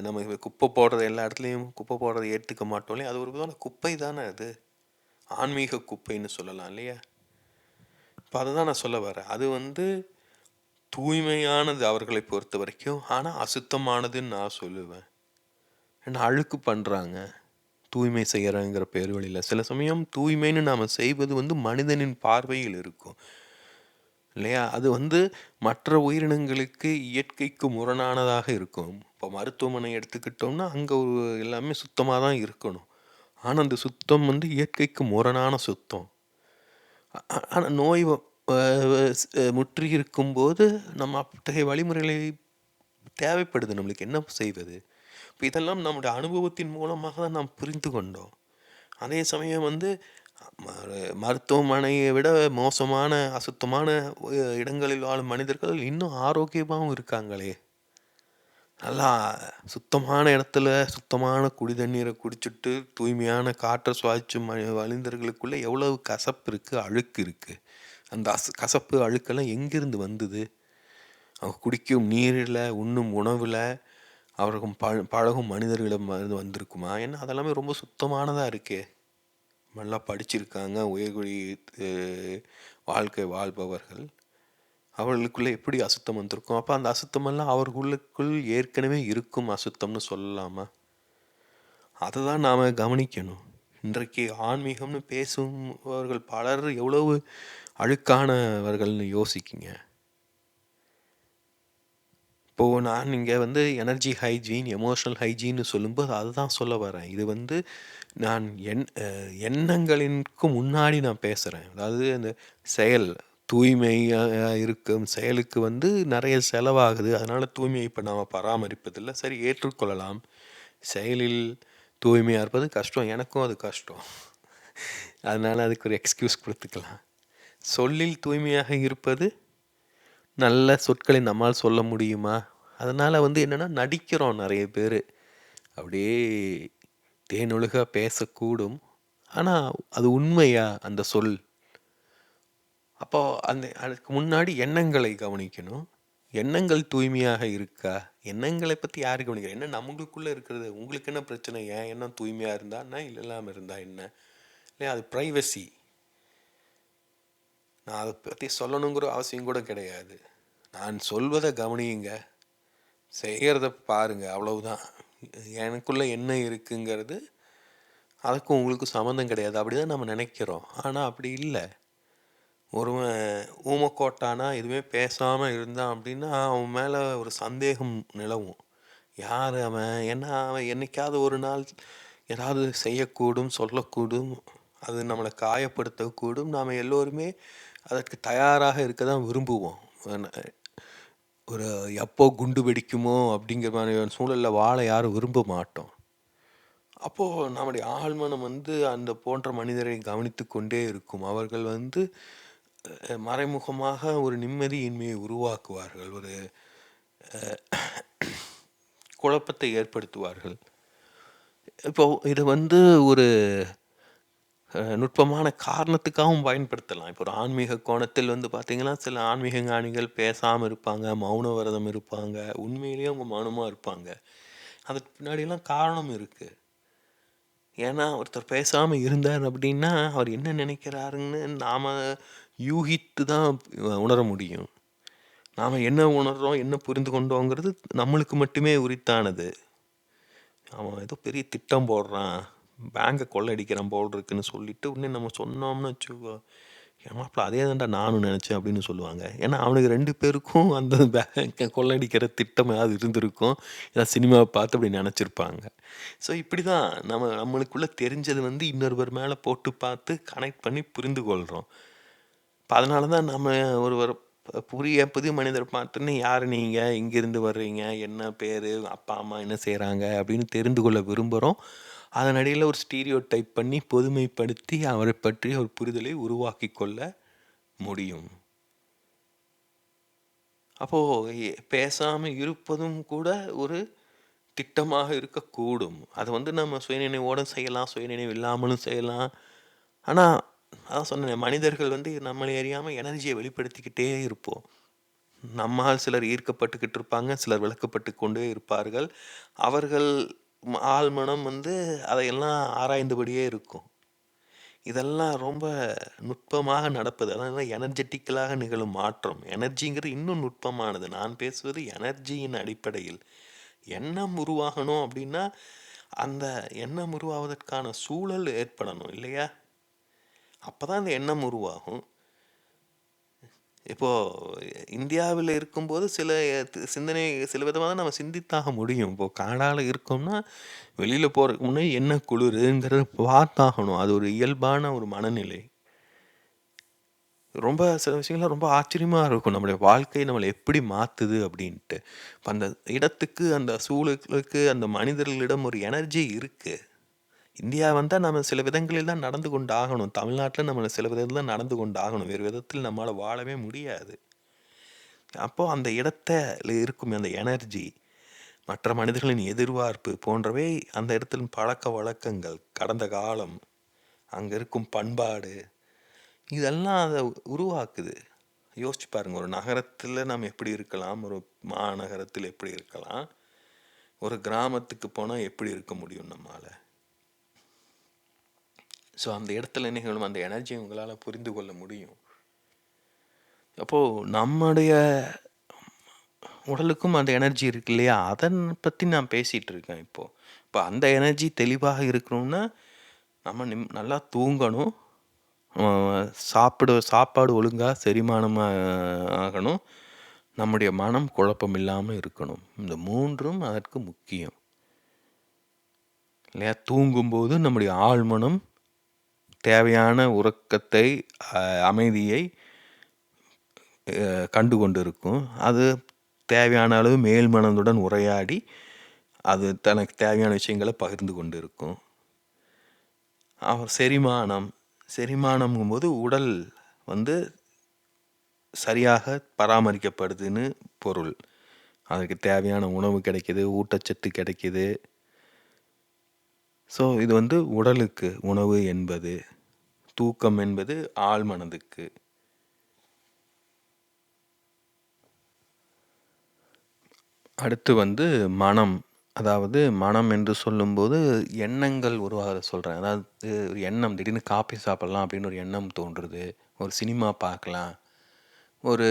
நம்ம குப்பை போடுறது எல்லா இடத்துலயும் குப்பை போடுறத ஏத்துக்க மாட்டோம் இல்லையா? அது ஒரு விதமான குப்பை தானே அது. ஆன்மீக குப்பைன்னு சொல்லலாம் இல்லையா? இப்ப அததான் நான் சொல்ல வரேன். அது வந்து தூய்மையானது அவர்களை பொறுத்த வரைக்கும். ஆனா அசுத்தமானதுன்னு நான் சொல்லுவேன். ஏன்னா அழுக்கு பண்றாங்க. தூய்மை செய்யறேங்கிற பேர் வழியில. சில சமயம் தூய்மைன்னு நாம செய்வது வந்து மனிதனின் பார்வையில் இருக்கும். இல்லையா? அது வந்து மற்ற உயிரினங்களுக்கு இயற்கைக்கு முரணானதாக இருக்கும். இப்போ மருத்துவமனை எடுத்துக்கிட்டோம்னா, அங்க ஒரு எல்லாமே சுத்தமா தான் இருக்கணும். ஆனா, அந்த சுத்தம் வந்து இயற்கைக்கு முரணான சுத்தம். ஆனா நோய் அ ஸ் முற்றி இருக்கும்போது, நம்ம அத்தகைய வழிமுறைகளை தேவைப்படுது. நம்மளுக்கு என்ன செய்வது? இப்ப இதெல்லாம் நம்முடைய அனுபவத்தின் மூலமாக தான் நாம் புரிந்து கொண்டோம். அதே சமயம் வந்து மருத்துவமனையை விட மோசமான, அசுத்தமான இடங்களில் வாழும் மனிதர்கள் இன்னும் ஆரோக்கியமாவும் இருக்காங்களே! நல்லா சுத்தமான இடத்துல சுத்தமான குடி தண்ணீரை குடிச்சுட்டு, தூய்மையான காற்ற சுவாசிச்சும் மனிதர்களுக்குள்ள எவ்வளவு கசப்பு இருக்கு, அழுக்கு இருக்கு. அந்த கசப்பு, அழுக்கெல்லாம் எங்கிருந்து வந்தது? அவங்க குடிக்கும் நீரில, உண்ணும் உணவுல, அவர்கள் பழகும் மனிதர்களிடம் இருந்து வந்திருக்குமா? ஏன்னா அதெல்லாமே ரொம்ப சுத்தமானதா இருக்கே! நல்லா படிச்சிருக்காங்க, உயர்குடி அ வாழ்க்கை வாழ்பவர்கள். அவர்களுக்குள்ள எப்படி அசுத்தம் வந்திருக்கும்? அப்ப அந்த அசுத்தமெல்லாம் அவர்களுக்குள் ஏற்கனவே இருக்கும் அசுத்தம்னு சொல்லலாமா? அததான் நாம கவனிக்கணும். இன்றைக்கு ஆன்மீகம்னு பேசுபவர்கள் பலர் எவ்வளவு அழுக்கானவர்கள்னு யோசிக்குங்க. இப்போ நான் இங்க வந்து எனர்ஜி ஹைஜீன், எமோஷனல் ஹைஜீன்னு சொல்லும்போது அதுதான் சொல்ல வரேன். இது வந்து நான் எண்ணங்களிற்கு முன்னாடி நான் பேசுறேன். அதாவது அந்த செயல் தூய்மையா இருக்கும் செயலுக்கு வந்து நெறைய செலவாகுது. அதனால தூய்மையை இப்ப நாம பராமரிப்பதில்ல. சரி ஏற்றுக்கொள்ளலாம். செயலில் தூய்மையா இருப்பது கஷ்டம். எனக்கும் அது கஷ்டம். அதனால அதுக்கு ஒரு எக்ஸ்கியூஸ் குடுத்துக்கலாம். சொல்லில் தூய்மையாக இருப்பது நல்ல சொற்களை நம்மால் சொல்ல முடியுமா? அதனால வந்து என்னன்னா நடிக்கிறோம் நெறைய பேரு. அப்படியே தேனொழுக பேசக்கூடும். ஆனா, அது உண்மையா அந்த சொல்? அப்போ அதுக்கு முன்னாடி எண்ணங்களை கவனிக்கணும். எண்ணங்கள் தூய்மையாக இருக்கா? எண்ணங்களை பத்தி யாரு கவனிக்கிறா? எண்ணம் நம்மளுக்குள்ள இருக்கிறது. உங்களுக்கு என்ன பிரச்சனை? என் எண்ணம் தூய்மையா இருந்தா என்ன? இல்லாம இருந்தா என்ன? இல்லையா, அது பிரைவசி. நான் அதை பத்தி சொல்லணுங்கிற அவசியம் கூட கிடையாது. நான் சொல்வதை கவனியுங்க, செய்கிறத பாருங்க, அவ்வளவுதான். எனக்குள்ள என்ன இருக்குங்கிறது அதுக்கும் உங்களுக்கும் சம்மந்தம் கிடையாது. அப்படிதான் நம்ம நினைக்கிறோம். ஆனால் அப்படி இல்லை. ஒருவன் ஊமக்கோட்டானா எதுவுமே பேசாமல் இருந்தான் அப்படின்னா அவன் மேலே ஒரு சந்தேகம் நிலவும். யார் அவன்? ஏன்னா அவன் என்னைக்காவது ஒரு நாள் ஏதாவது செய்யக்கூடும், சொல்லக்கூடும், அது நம்மளை காயப்படுத்தக்கூடும். நாம் எல்லோருமே அதற்கு தயாராக இருக்க தான் விரும்புவோம். ஒரு எப்போ குண்டு வெடிக்குமோ அப்படிங்கிற மாதிரி சூழலில் வாழ யாரும் விரும்ப மாட்டோம். அப்போது நம்முடைய ஆழ்மனம் அந்த போன்ற மனிதரை கவனித்து கொண்டே இருக்கும். அவர்கள் மறைமுகமாக ஒரு நிம்மதியின்மையை உருவாக்குவார்கள், ஒரு குழப்பத்தை ஏற்படுத்துவார்கள். இப்போ இதை ஒரு நுட்பமான காரணத்துக்காகவும் பயன்படுத்தலாம். இப்போ ஒரு ஆன்மீக கோணத்தில் பார்த்தீங்கன்னா, சில ஆன்மீக ஞானிகள் பேசாமல் இருப்பாங்க, மௌன விரதம் இருப்பாங்க. உண்மையிலேயே அவங்க மௌனமாக இருப்பாங்க. அதுக்கு பின்னாடிலாம் காரணம் இருக்குது. ஏன்னா ஒருத்தர் பேசாமல் இருந்தார் அப்படின்னா அவர் என்ன நினைக்கிறாருன்னு நாம் யூகித்து தான் உணர முடியும். நாம் என்ன உணர்றோம், என்ன புரிந்து கொண்டோங்கிறது நம்மளுக்கு மட்டுமே உரித்தானது. அவன் ஏதோ பெரிய திட்டம் போடுறான், பேங்கை கொள்ளடிக்கிறான் போல் இருக்குன்னு சொல்லிட்டு உடனே நம்ம சொன்னோம்னு வச்சுக்கோ, ஏமாப்பில் அதே தான்டா நானும் நினச்சேன் அப்படின்னு சொல்லுவாங்க. ஏன்னா அவனுக்கு 2 பேருக்கும் அந்த பேங்கை கொள்ளடிக்கிற திட்டம் ஏதாவது இருந்திருக்கும். ஏதாவது சினிமாவை பார்த்து அப்படி நினச்சிருப்பாங்க. ஸோ இப்படி தான் நம்மளுக்குள்ளே தெரிஞ்சது இன்னொருவர் மேலே போட்டு பார்த்து கனெக்ட் பண்ணி புரிந்து கொள்கிறோம். இப்போ அதனால தான் நம்ம ஒரு புதிய மனிதர் பார்த்தோன்னே, யார் நீங்கள், இங்கேருந்து வர்றீங்க, என்ன பேர், அப்பா அம்மா என்ன செய்கிறாங்க அப்படின்னு தெரிந்து கொள்ள விரும்புகிறோம். அதன் அடியில் ஒரு ஸ்டீரியோ டைப் பண்ணி பொதுமைப்படுத்தி அவரை பற்றிய ஒரு புரிதலை உருவாக்கி கொள்ள முடியும். அப்போது பேசாமல் இருப்பதும் கூட ஒரு திட்டமாக இருக்கக்கூடும். அது நம்ம சுயநினைவோடும் செய்யலாம், சுயநினைவு இல்லாமலும் செய்யலாம். ஆனால் அதான் சொன்னேன், மனிதர்கள் நம்மளை அறியாமல் எனர்ஜியை வெளிப்படுத்திக்கிட்டே இருப்போம். நம்மால் சிலர் ஈர்க்கப்பட்டுக்கிட்டு இருப்பாங்க, சிலர் விளக்கப்பட்டு கொண்டே இருப்பார்கள். அவர்கள் ஆழ்மனம் அதையெல்லாம் ஆராய்ந்தபடியே இருக்கும். இதெல்லாம் ரொம்ப நுட்பமாக நடப்பது. அதான் எனர்ஜெட்டிக்கலாக நிகழும் மாற்றம். எனர்ஜிங்கிறது இன்னும் நுட்பமானது. நான் பேசுவது எனர்ஜியின் அடிப்படையில். எண்ணம் உருவாகணும் அப்படின்னா அந்த எண்ணம் உருவாவதற்கான சூழல் ஏற்படணும் இல்லையா? அப்போ தான் அந்த எண்ணம் உருவாகும். இப்போது இந்தியாவில் இருக்கும்போது சிந்தனை சில விதமாக நம்ம சிந்தித்தாக முடியும். இப்போது கனடாவில் இருக்கோம்னா வெளியில் போகிறதுக்கு முன்னாடி என்ன குளிருங்கிறத பார்த்தாகணும். அது ஒரு இயல்பான ஒரு மனநிலை. ரொம்ப சில விஷயங்கள்லாம் ரொம்ப ஆச்சரியமாக இருக்கும். நம்முடைய வாழ்க்கை நம்மளை எப்படி மாற்றுது அப்படின்ட்டு. இப்போ அந்த இடத்துக்கு, அந்த சூழலுக்கு, அந்த மனிதர்களிடம் ஒரு எனர்ஜி இருக்குது. இந்தியா வந்தால் நம்ம சில விதங்களில் தான் நடந்து கொண்டு ஆகணும். தமிழ்நாட்டில் நம்ம சில விதத்தில் தான் நடந்து கொண்டு ஆகணும். வேறு விதத்தில் நம்மளால் வாழவே முடியாது. அப்போது அந்த இடத்துல இருக்கும் அந்த எனர்ஜி, மற்ற மனிதர்களின் எதிர்பார்ப்பு போன்றவை, அந்த இடத்துல பழக்க வழக்கங்கள், கடந்த காலம், அங்கே இருக்கும் பண்பாடு, இதெல்லாம் அதை உருவாக்குது. யோசிச்சு பாருங்கள், ஒரு நகரத்தில் நம்ம எப்படி இருக்கலாம், ஒரு மாநகரத்தில் எப்படி இருக்கலாம், ஒரு கிராமத்துக்கு போனால் எப்படி இருக்க முடியும் நம்மால். ஸோ அந்த இடத்துல நிகழும் அந்த எனர்ஜியை உங்களால் புரிந்து கொள்ள முடியும். அப்போது நம்முடைய உடலுக்கும் அந்த எனர்ஜி இருக்கு இல்லையா, அதை பற்றி நான் பேசிகிட்டு இருக்கேன் இப்போது. இப்போ அந்த எனர்ஜி தெளிவாக இருக்கணும்னா நம்ம நல்லா தூங்கணும், சாப்பாடு ஒழுங்காக செரிமானமாக ஆகணும், நம்முடைய மனம் குழப்பம் இல்லாமல் இருக்கணும். இந்த 3ம் அதற்கு முக்கியம் இல்லையா? தூங்கும்போது நம்முடைய ஆழ்மனம் தேவையான உறக்கத்தை, அமைதியை கண்டு கொண்டு இருக்கும். அது தேவையான அளவு மேல் மனதுடன் உரையாடி அது தனக்கு தேவையான விஷயங்களை பகிர்ந்து கொண்டு இருக்கும். செரிமானம்ங்கும்போது உடல் சரியாக பராமரிக்கப்படுதுன்னு பொருள். அதுக்கு தேவையான உணவு கிடைக்கிது, ஊட்டச்சத்து கிடைக்கிது, ஸோ இது வந்து உடலுக்கு உணவு என்பது, தூக்கம் என்பது ஆழ்மனதுக்கு. அடுத்து வந்து மனம். அதாவது மனம் என்று சொல்லும்போது எண்ணங்கள் உருவாகுறத சொல்கிறேன். அதாவது ஒரு எண்ணம், திடீர்னு காஃபி சாப்பிட்லாம் அப்படின்னு ஒரு எண்ணம் தோன்றுறது, ஒரு சினிமா பார்க்கலாம், ஒரு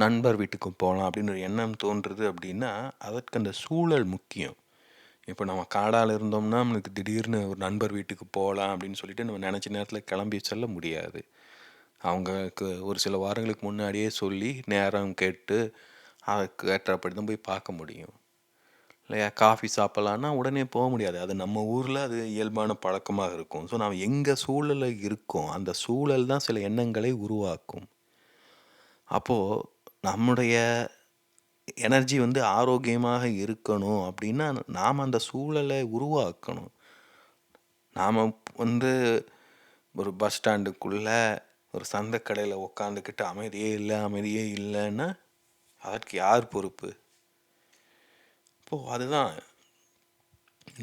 நண்பர் வீட்டுக்கு போகலாம் அப்படின்னு ஒரு எண்ணம் தோன்றுறது அப்படின்னா, அதற்கு அந்த சூழல் முக்கியம். இப்போ நம்ம காடால இருந்தோம்னா, நம்மளுக்கு திடீர்னு ஒரு நண்பர் வீட்டுக்கு போகலாம் அப்படின்னு சொல்லிட்டு நம்ம நினச்ச நேரத்தில் கிளம்பி செல்ல முடியாது. அவங்களுக்கு ஒரு சில வாரங்களுக்கு முன்னாடியே சொல்லி, நேரம் கேட்டு, அதுக்கு ஏற்றபடி தான் போய் பார்க்க முடியும். இல்லையா? காஃபி சாப்பிட்லான்னா உடனே போக முடியாது. அது நம்ம ஊரில் அது இயல்பான பழக்கமாக இருக்கும். ஸோ நாம் எங்கே சூழலில் இருக்கோம், அந்த சூழல் தான் சில எண்ணங்களை உருவாக்கும். அப்போது நம்முடைய எனர்ஜி வந்து ஆரோக்கியமாக இருக்கணும் அப்படின்னா, நாம் அந்த சூழலை உருவாக்கணும். நாம் வந்து ஒரு பஸ் ஸ்டாண்டுக்குள்ள ஒரு சந்தை கடையில் உக்காந்துக்கிட்டு அமைதியே இல்லைன்னா அதற்கு யார் பொறுப்பு? இப்போது அதுதான்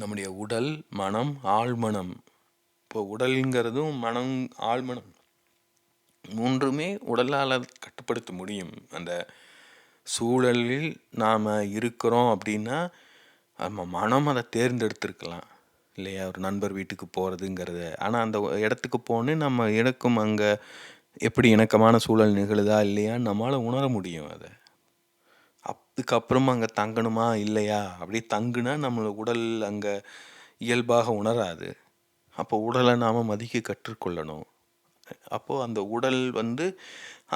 நம்முடைய உடல், மனம், ஆழ்மனம். இப்போ உடலுங்கிறதும் மனம், ஆழ்மனம் மூன்றுமே உடலால் கட்டுப்படுத்த முடியும். அந்த சூழலில் நாம் இருக்கிறோம் அப்படின்னா, நம்ம மனம் அதை தேர்ந்தெடுத்திருக்கலாம் இல்லையா? ஒரு நண்பர் வீட்டுக்கு போகிறதுங்கிறது. ஆனால் அந்த இடத்துக்கு போனே நம்ம எனக்கும் அங்கே எப்படி இணக்கமான சூழல் நிகழுதா இல்லையான்னு நம்மளால் உணர முடியும் அதை. அதுக்கப்புறமா அங்கே தங்கணுமா இல்லையா, அப்படி தங்குனா நம்மளோட உடல் அங்கே இயல்பாக உணராது. அப்போ உடலை நாம் மதிக்க கற்றுக்கொள்ளணும். அப்போது அந்த உடல் வந்து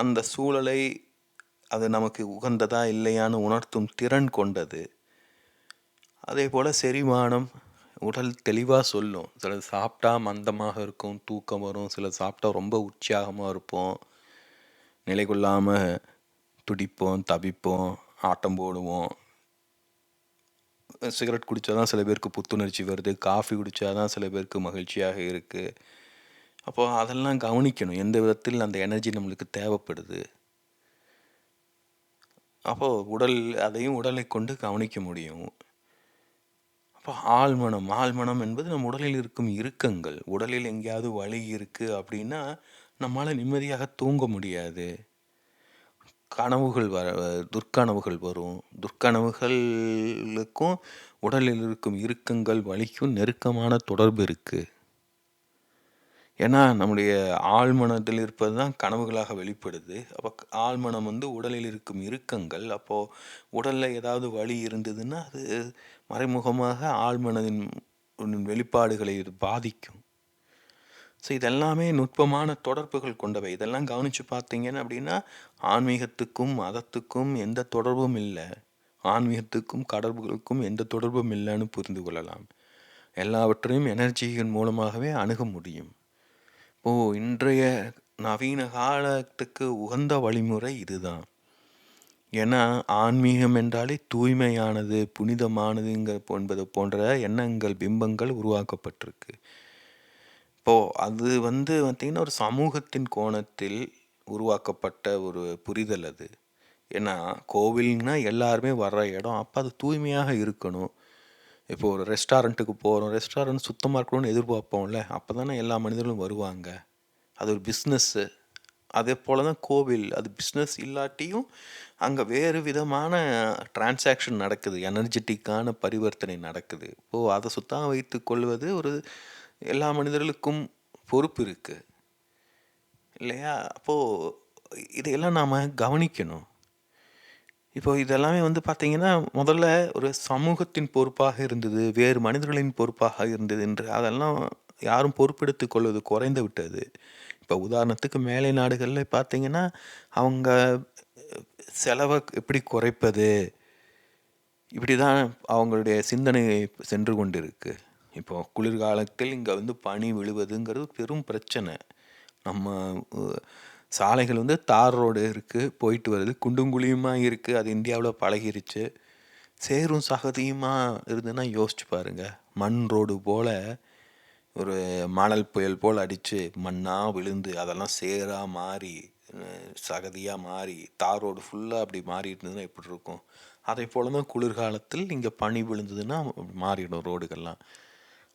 அந்த சூழலை அது நமக்கு உகந்ததா இல்லையான்னு உணர்த்தும் திறன் கொண்டது. அதே போல் செரிமானம், உடல் தெளிவாக சொல்லும். சிலது சாப்பிட்டா மந்தமாக இருக்கும், தூக்கம் வரும். சிலது சாப்பிட்டா ரொம்ப உற்சாகமாக இருப்போம், நிலை கொள்ளாமல் துடிப்போம், தவிப்போம், ஆட்டம் போடுவோம். சிகரெட் குடித்தா தான் சில பேருக்கு புத்துணர்ச்சி வருது, காஃபி குடித்தா தான் சில பேருக்கு மகிழ்ச்சியாக இருக்குது. அப்போது அதெல்லாம் கவனிக்கணும், எந்த விதத்தில் அந்த எனர்ஜி நம்மளுக்கு தேவைப்படுது. அப்போது அதையும் உடலை கொண்டு கவனிக்க முடியும். அப்போ ஆழ்மனம் என்பது நம் உடலில் இருக்கும் இறுக்கங்கள். உடலில் எங்கேயாவது வலி இருக்குது அப்படின்னா நம்மளால் நிம்மதியாக தூங்க முடியாது. கனவுகள் துர்க்கனவுகள் வரும். துர்க்கனவுகளுக்கும் உடலில் இருக்கும் இறுக்கங்கள், வலிக்கும் நெருக்கமான தொடர்பு இருக்குது. ஏன்னா நம்முடைய ஆழ்மனத்தில் இருப்பது தான் கனவுகளாக வெளிப்படுது. அப்போ ஆழ்மனம் வந்து உடலில் இருக்கும் இறுக்கங்கள். அப்போது உடலில் ஏதாவது வலி இருந்ததுன்னா அது மறைமுகமாக ஆழ்மனதின் வெளிப்பாடுகளை இது பாதிக்கும். ஸோ இதெல்லாமே நுட்பமான தொடர்புகள் கொண்டவை. இதெல்லாம் கவனித்து பார்த்தீங்கன்னு அப்படின்னா, ஆன்மீகத்துக்கும் மதத்துக்கும் எந்த தொடர்பும் இல்லை, ஆன்மீகத்துக்கும் கடவுளுக்கும் எந்த தொடர்பும் இல்லைன்னு புரிந்து கொள்ளலாம். எல்லாவற்றையும் எனர்ஜியின் மூலமாகவே அணுக முடியும். இன்றைய நவீன காலத்துக்கு உகந்த வழிமுறை இதுதான். ஏன்னா ஆன்மீகம் என்றாலே தூய்மையானது, புனிதமானதுங்கிற போன்ற எண்ணங்கள், பிம்பங்கள் உருவாக்கப்பட்டிருக்கு. இப்போது அது வந்து பார்த்திங்கன்னா ஒரு சமூகத்தின் கோணத்தில் உருவாக்கப்பட்ட ஒரு புரிதல் அது. ஏன்னா கோவில்னா எல்லாருமே வர்ற இடம், அப்போ அது தூய்மையாக இருக்கணும். இப்போது ஒரு ரெஸ்டாரண்ட்டுக்கு போகிறோம், ரெஸ்டாரண்ட் சுத்தமாக இருக்கணும்னு எதிர்பார்ப்போம்ல, அப்போ தானே எல்லா மனிதர்களும் வருவாங்க. அது ஒரு பிஸ்னஸ்ஸு. அதே போல் தான் கோவில், அது பிஸ்னஸ் இல்லாட்டியும் அங்கே வேறு விதமான டிரான்சாக்ஷன் நடக்குது, எனர்ஜெட்டிக்கான பரிவர்த்தனை நடக்குது. இப்போது அதை சுத்தமாக வைத்து கொள்வது ஒரு எல்லா மனிதர்களுக்கும் பொறுப்பு இருக்குது இல்லையா? அப்போது இதையெல்லாம் நாம் கவனிக்கணும். இப்போ இதெல்லாமே வந்து பார்த்திங்கன்னா முதல்ல ஒரு சமூகத்தின் பொறுப்பாக இருந்தது, வேறு மனிதர்களின் பொறுப்பாக இருந்தது என்று அதெல்லாம் யாரும் பொறுப்பெடுத்து கொள்வது குறைந்து விட்டது. இப்போ உதாரணத்துக்கு மேலை நாடுகளில் பார்த்திங்கன்னா அவங்க செலவை எப்படி குறைப்பது, இப்படி தான் அவங்களுடைய சிந்தனை சென்று கொண்டு இருக்கு. இப்போ குளிர்காலத்தில் இங்கே வந்து பனி விழுவதுங்கிறது பெரும் பிரச்சனை. நம்ம சாலைகள் வந்து தார் ரோடு இருக்குது, போயிட்டு வருது, குண்டும் குழியுமாக இருக்குது. அது இந்தியாவில் பழகிருச்சு. சேரும் சகதியுமாக இருந்ததுன்னா யோசிச்சு பாருங்கள். மண் ரோடு போல் ஒரு மணல் புயல் போல் அடித்து மண்ணாக விழுந்து அதெல்லாம் சேராக மாறி சகதியாக மாறி தார் ரோடு ஃபுல்லாக அப்படி மாறி இருந்ததுன்னா எப்படி இருக்கும்? அதே போல் தான் குளிர்காலத்தில் இங்கே பனி விழுந்ததுன்னா மாறிடும் ரோடுகள்லாம்.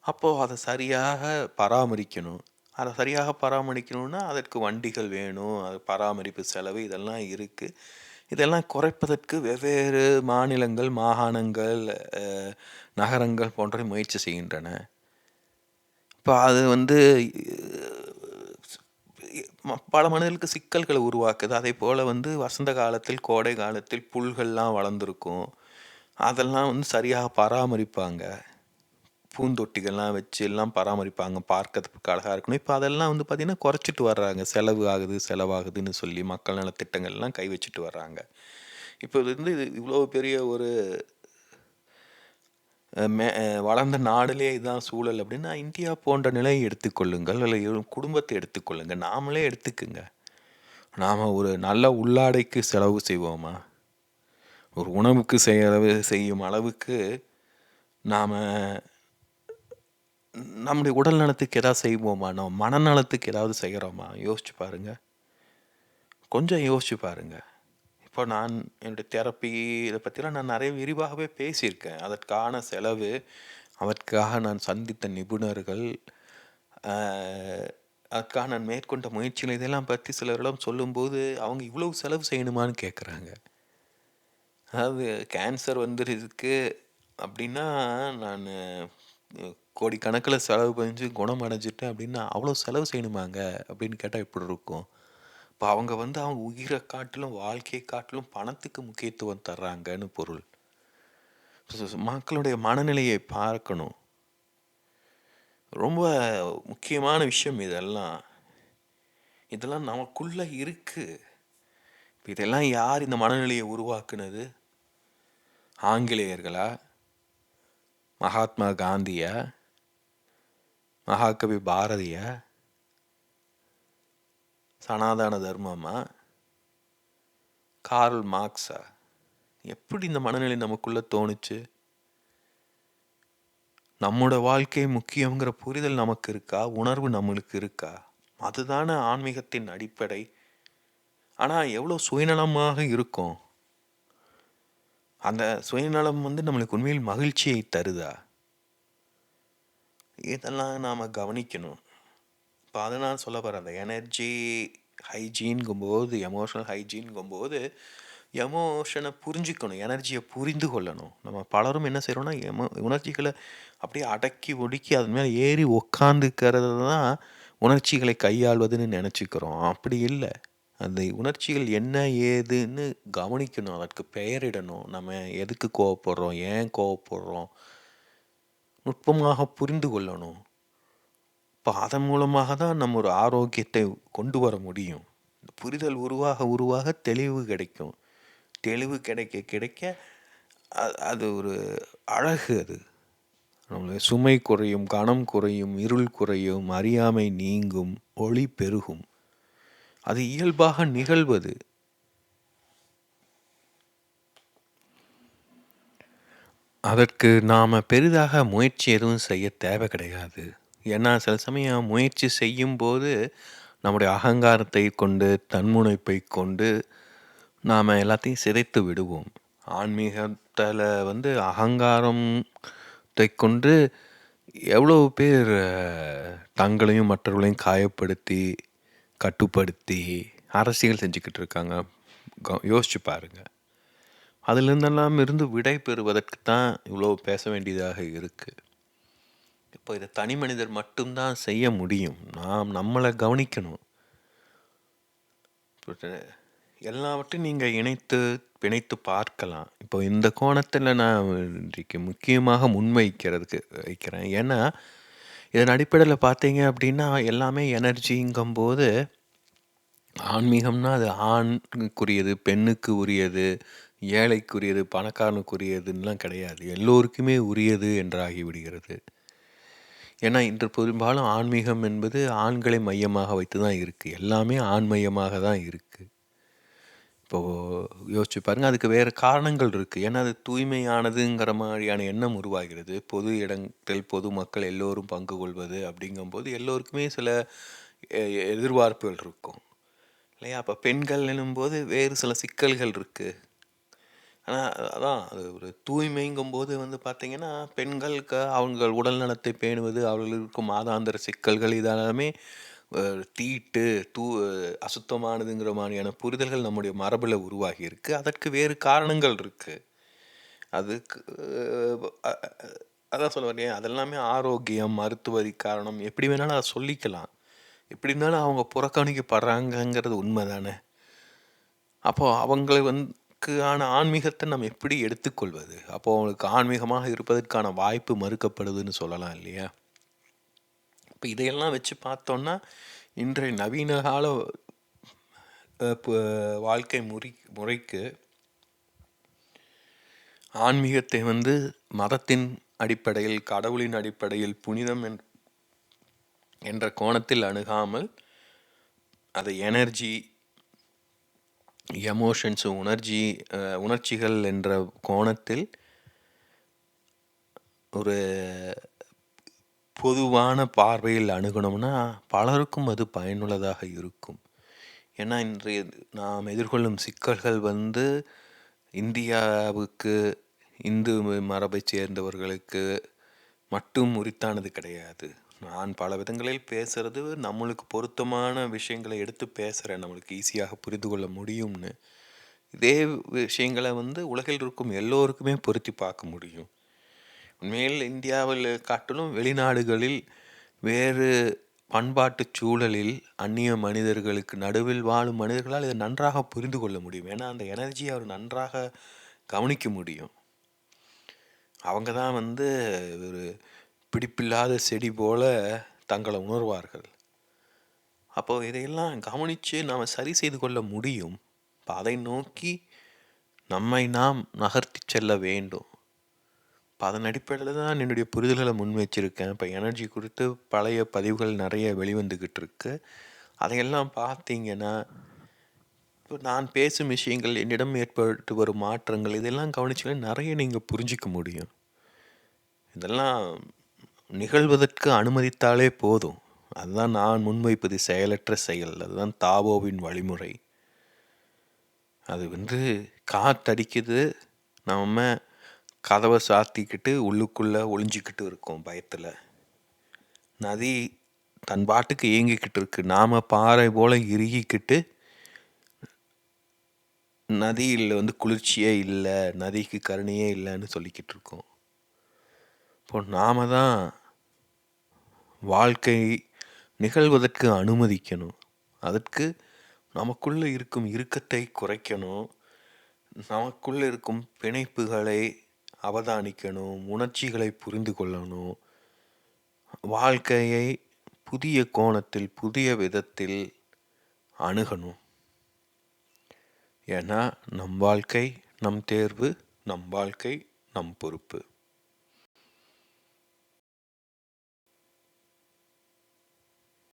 அப்போது அதை சரியாக பராமரிக்கணும். அதை சரியாக பராமரிக்கணும்னா அதற்கு வண்டிகள் வேணும், அது பராமரிப்பு செலவு இதெல்லாம் இருக்குது. இதெல்லாம் குறைப்பதற்கு வெவ்வேறு மாநிலங்கள், மாகாணங்கள், நகரங்கள் போன்றவை முயற்சி செய்கின்றன. இப்போ அது வந்து பல மனிதர்களுக்கு சிக்கல்களை உருவாக்குது. அதே போல் வந்து வசந்த காலத்தில், கோடை காலத்தில் புல்கள்லாம் வளர்ந்துருக்கும். அதெல்லாம் வந்து சரியாக பராமரிப்பாங்க. பூந்தொட்டிகள்லாம் வச்சு எல்லாம் பராமரிப்பாங்க. பார்க்கறதுக்கு அழகாக இருக்கணும். இப்போ அதெல்லாம் வந்து பார்த்திங்கன்னா குறைச்சிட்டு வர்றாங்க. செலவாகுதுன்னு சொல்லி மக்கள் நலத்திட்டங்கள்லாம் கை வச்சுட்டு வர்றாங்க. இப்போ இது வந்து இவ்வளோ பெரிய ஒரு வளர்ந்த நாடுலேயே இதுதான் சூழல் அப்படின்னா, இந்தியா போன்ற நிலையை எடுத்துக்கொள்ளுங்கள், இல்லை குடும்பத்தை எடுத்துக்கொள்ளுங்கள், நாமளே எடுத்துக்குங்க. நாம் ஒரு நல்ல உள்ளாடைக்கு செலவு செய்வோமா? ஒரு உணவுக்கு செய்யும் அளவுக்கு நாம் நம்முடைய உடல் நலத்துக்கு ஏதாவது செய்வோமா? நம்ம மனநலத்துக்கு ஏதாவது செய்கிறோமா? யோசிச்சு பாருங்கள். கொஞ்சம் யோசிச்சு பாருங்கள். இப்போ நான் என்னுடைய தெரப்பி இதை பற்றிலாம் நான் நிறைய விரிவாகவே பேசியிருக்கேன். அதற்கான செலவு, அதற்காக நான் சந்தித்த நிபுணர்கள், அதுக்காக நான் மேற்கொண்ட முயற்சிகள் இதெல்லாம் பற்றி சிலரிடம் சொல்லும்போது அவங்க இவ்வளவு செலவு செய்யணுமான்னு கேட்குறாங்க. அதாவது கேன்சர் வந்துருக்கு அப்படின்னா நான் கோடிக்கணக்கில் செலவு பண்ணி குணம் அடைஞ்சிட்டேன் அப்படின்னா அவ்வளோ செலவு செய்யணுமாங்க அப்படின்னு கேட்டால் எப்படி இருக்கும்? இப்போ அவங்க வந்து அவங்க உயிரை காட்டிலும் வாழ்க்கையை காட்டிலும் பணத்துக்கு முக்கியத்துவம் தர்றாங்கன்னு பொருள். மக்களுடைய மனநிலையை பார்க்கணும். ரொம்ப முக்கியமான விஷயம் இதெல்லாம். இதெல்லாம் நமக்குள்ளே இருக்குது. இதெல்லாம் யார் இந்த மனநிலையை உருவாக்குனது? ஆங்கிலேயர்களா? மகாத்மா காந்தியா? மகாகவி பாரதியா? சனாதன தர்மமா? கார்ல் மார்க்ஸா? எப்படி இந்த மனநிலை நமக்குள்ளே தோணுச்சு? நம்மளோட வாழ்க்கை முக்கியங்கிற புரிதல் நமக்கு இருக்கா? உணர்வு நம்மளுக்கு இருக்கா? அதுதானே ஆன்மீகத்தின் அடிப்படை. ஆனால் எவ்வளோ சுயநலமாக இருக்கும். அந்த சுயநலம் வந்து நம்மளுக்கு உண்மையில் மகிழ்ச்சியை தருதா? இதெல்லாம் நாம் கவனிக்கணும். இப்போ அதை நான் சொல்ல போகிறேன். அந்த எனர்ஜி ஹைஜீன்கும்போது, எமோஷனல் ஹைஜீன்கும்போது எமோஷனை புரிஞ்சுக்கணும், எனர்ஜியை புரிந்து கொள்ளணும். நம்ம பலரும் என்ன செய்கிறோம்னா உணர்ச்சிகளை அப்படியே அடக்கி ஒடுக்கி அதன் மேலே ஏறி உக்காந்துக்கிறது தான் உணர்ச்சிகளை கையாள்வதுன்னு நினச்சிக்கிறோம். அப்படி இல்லை. அந்த உணர்ச்சிகள் என்ன ஏதுன்னு கவனிக்கணும், அதற்கு பெயரிடணும். நம்ம எதுக்கு கோவப்படுறோம், ஏன் கோவப்படுறோம், நுட்பமாக புரிந்து கொள்ளணும். இப்போ அதன் மூலமாக தான் நம்ம ஒரு ஆரோக்கியத்தை கொண்டு வர முடியும். புரிதல் உருவாக தெளிவு கிடைக்கும். தெளிவு கிடைக்க அது ஒரு அழகு. அது நம்மளுடைய சுமை குறையும், கனம் குறையும், இருள் குறையும், அறியாமை நீங்கும், ஒளி பெருகும். அது இயல்பாக நிகழ்வது. அதற்கு நாம் பெரிதாக முயற்சி எதுவும் செய்ய தேவை கிடையாது. ஏன்னா சில சமயம் முயற்சி செய்யும்போது நம்முடைய அகங்காரத்தை கொண்டு, தன்முனைப்பை கொண்டு நாம் எல்லாத்தையும் சிதைத்து விடுவோம். ஆன்மீகத்தில் வந்து அகங்காரத்தை கொண்டு எவ்வளோ பேர் தங்களையும் மற்றவர்களையும் காயப்படுத்தி, கட்டுப்படுத்தி அரசியல் செஞ்சுக்கிட்டு இருக்காங்க. யோசிச்சு பாருங்கள். அதிலிருந்தெல்லாம் இருந்து விடை பெறுவதற்கு தான் இவ்வளோ பேச வேண்டியதாக இருக்குது. இப்போ இதை தனி மனிதர் மட்டும்தான் செய்ய முடியும். நாம் நம்மளை கவனிக்கணும். எல்லாவற்றையும் நீங்கள் பிணைத்து பார்க்கலாம். இப்போ இந்த கோணத்தில் நான் இன்றைக்கு முக்கியமாக வைக்கிறேன். ஏன்னா இதன் அடிப்படையில் பார்த்தீங்க அப்படின்னா எல்லாமே எனர்ஜிங்கும்போது ஆன்மீகம்னா அது ஆணுக்குரியது, பெண்ணுக்கு உரியது, ஏழைக்குரியது, பணக்காரனுக்குரியதுன்னெலாம் கிடையாது. எல்லோருக்குமே உரியது என்றாகிவிடுகிறது. ஏன்னா இன்று பெரும்பாலும் ஆன்மீகம் என்பது ஆண்களை மையமாக வைத்து தான் இருக்குது. எல்லாமே ஆண் மையமாக தான் இருக்குது. இப்போது யோசிச்சு பாருங்கள். அதுக்கு வேறு காரணங்கள் இருக்குது. ஏன்னா அது தூய்மையானதுங்கிற மாதிரியான எண்ணம் உருவாகிறது. பொது இடத்தில் பொதுமக்கள் எல்லோரும் பங்கு கொள்வது அப்படிங்கும்போது எல்லோருக்குமே சில எதிர்பார்ப்புகள் இருக்கும் இல்லையா? அப்போ பெண்கள் எனும்போது வேறு சில சிக்கல்கள் இருக்குது. அதான் அது ஒரு தூய்மைங்கும்போது வந்து பார்த்தீங்கன்னா, பெண்களுக்கு அவங்கள் உடல் நலத்தை பேணுவது, அவர்களுக்கு இருக்கும் மாதாந்திர சிக்கல்கள் இதெல்லாமே அ தீட்டு, அசுத்தமானதுங்கிற மாரியான புரிதல்கள் நம்முடைய மரபுல உருவாகியிருக்கு. அதற்கு வேறு காரணங்கள் இருக்கு. அதுக்கு அ அ அதான் சொல்ல வரேன். அதெல்லாமே ஆரோக்கியம், மருத்துவ காரணம் எப்படி வேணாலும் அத சொல்லிக்கலாம். எப்படி இருந்தாலும் அவங்க புறக்கணிக்கப்படுறாங்கங்கிறது உண்ம தானே! அப்போ அவங்கள க்கான ஆன்மீகத்த நம்ம எப்படி எடுத்துக்கொள்வது? அப்போ அவங்களுக்கு ஆன்மீகமாக இருப்பதற்கான வாய்ப்பு மறுக்கப்படுதுன்னு சொல்லலாம் இல்லையா? இப்ப இதையெல்லாம் வச்சு பார்த்தோம்னா, இன்றைய நவீன கால வாழ்க்கை முறைக்கு ஆன்மீகத்தை வந்து மதத்தின் அடிப்படையில், கடவுளின் அடிப்படையில், புனிதம் என்ற கோணத்தில் அணுகாமல், அதை எனர்ஜி, எமோஷன்ஸ், உணர்ச்சிகள் என்ற கோணத்தில் ஒரு பொதுவான பார்வையில் அணுகுனோம்னா, பலருக்கும் அது பயனுள்ளதாக இருக்கும். ஏன்னா, இன்றைய நாம் எதிர்கொள்ளும் சிக்கல்கள் வந்து இந்தியாவுக்கு, இந்து மரபைச் சேர்ந்தவர்களுக்கு மட்டும் உரித்தானது கிடையாது. நான் பல விதங்களில் பேசுறது, நம்மளுக்கு பொருத்தமான விஷயங்கள எடுத்து பேசுறேன். நம்மளுக்கு ஈஸியாக புரிந்து கொள்ள முடியும்னு. இதே விஷயங்கள வந்து உலகில் இருக்கும் எல்லோருக்குமே பொருத்தி பார்க்க முடியும். உண்மையில் இந்தியாவில் காட்டிலும் வெளிநாடுகளில் வேறு பண்பாட்டுச் சூழலில் அந்நிய மனிதர்களுக்கு நடுவில் வாழும் மனிதர்களால் இதை நன்றாக புரிந்து கொள்ள முடியும். ஏன்னா, அந்த எனர்ஜியை அவர் நன்றாக கவனிக்க முடியும். அவங்க தான் வந்து ஒரு பிடிப்பில்லாத செடி போல தங்களை உணர்வார்கள். அப்போ இதையெல்லாம் கவனித்து நாம் சரி செய்து கொள்ள முடியும். இப்போ அதை நோக்கி நம்மை நாம் நகர்த்தி செல்ல வேண்டும். இப்போ அதன் அடிப்படையில் தான் என்னுடைய புரிதல்களை முன் வச்சிருக்கேன். இப்போ எனர்ஜி குறித்து பழைய பதிவுகள் நிறைய வெளிவந்துக்கிட்டு இருக்கு. அதையெல்லாம் பார்த்தீங்கன்னா, இப்போ நான் பேசும் விஷயங்கள், என்னிடம் ஏற்பட்டு வரும் மாற்றங்கள், இதெல்லாம் கவனிச்சிங்கன்னா நிறைய நீங்கள் புரிஞ்சிக்க முடியும். இதெல்லாம் நிகழ்வதற்கு அனுமதித்தாலே போதும். அதுதான் நான் முன்வைப்பது செயலற்ற செயல். அதுதான் தாவோவின் வழிமுறை. அது வந்து காத்தடிக்குது, நம்ம கதவை சாத்திக்கிட்டு உள்ளுக்குள்ளே ஒளிஞ்சிக்கிட்டு இருக்கோம் பயத்தில். நதி தன் பாட்டுக்கு இயங்கிக்கிட்டு இருக்கு. நாம் பாறை போல் இறுகிக்கிட்டு, நதியில் வந்து குளிர்ச்சியே இல்லை, நதிக்கு கருணையே இல்லைன்னு சொல்லிக்கிட்டு இருக்கோம். இப்போ நாம தான் வாழ்க்கை நிகழ்வதற்கு அனுமதிக்கணும். அதற்கு நமக்குள்ளே இருக்கும் இறுக்கத்தை குறைக்கணும். நமக்குள்ளே இருக்கும் பிணைப்புகளை அவதானிக்கணும். உணர்ச்சிகளை புரிந்து கொள்ளணும். வாழ்க்கையை புதிய கோணத்தில், புதிய விதத்தில் அணுகணும். ஏன்னா, நம் வாழ்க்கை நம் தேர்வு, நம் வாழ்க்கை நம் பொறுப்பு.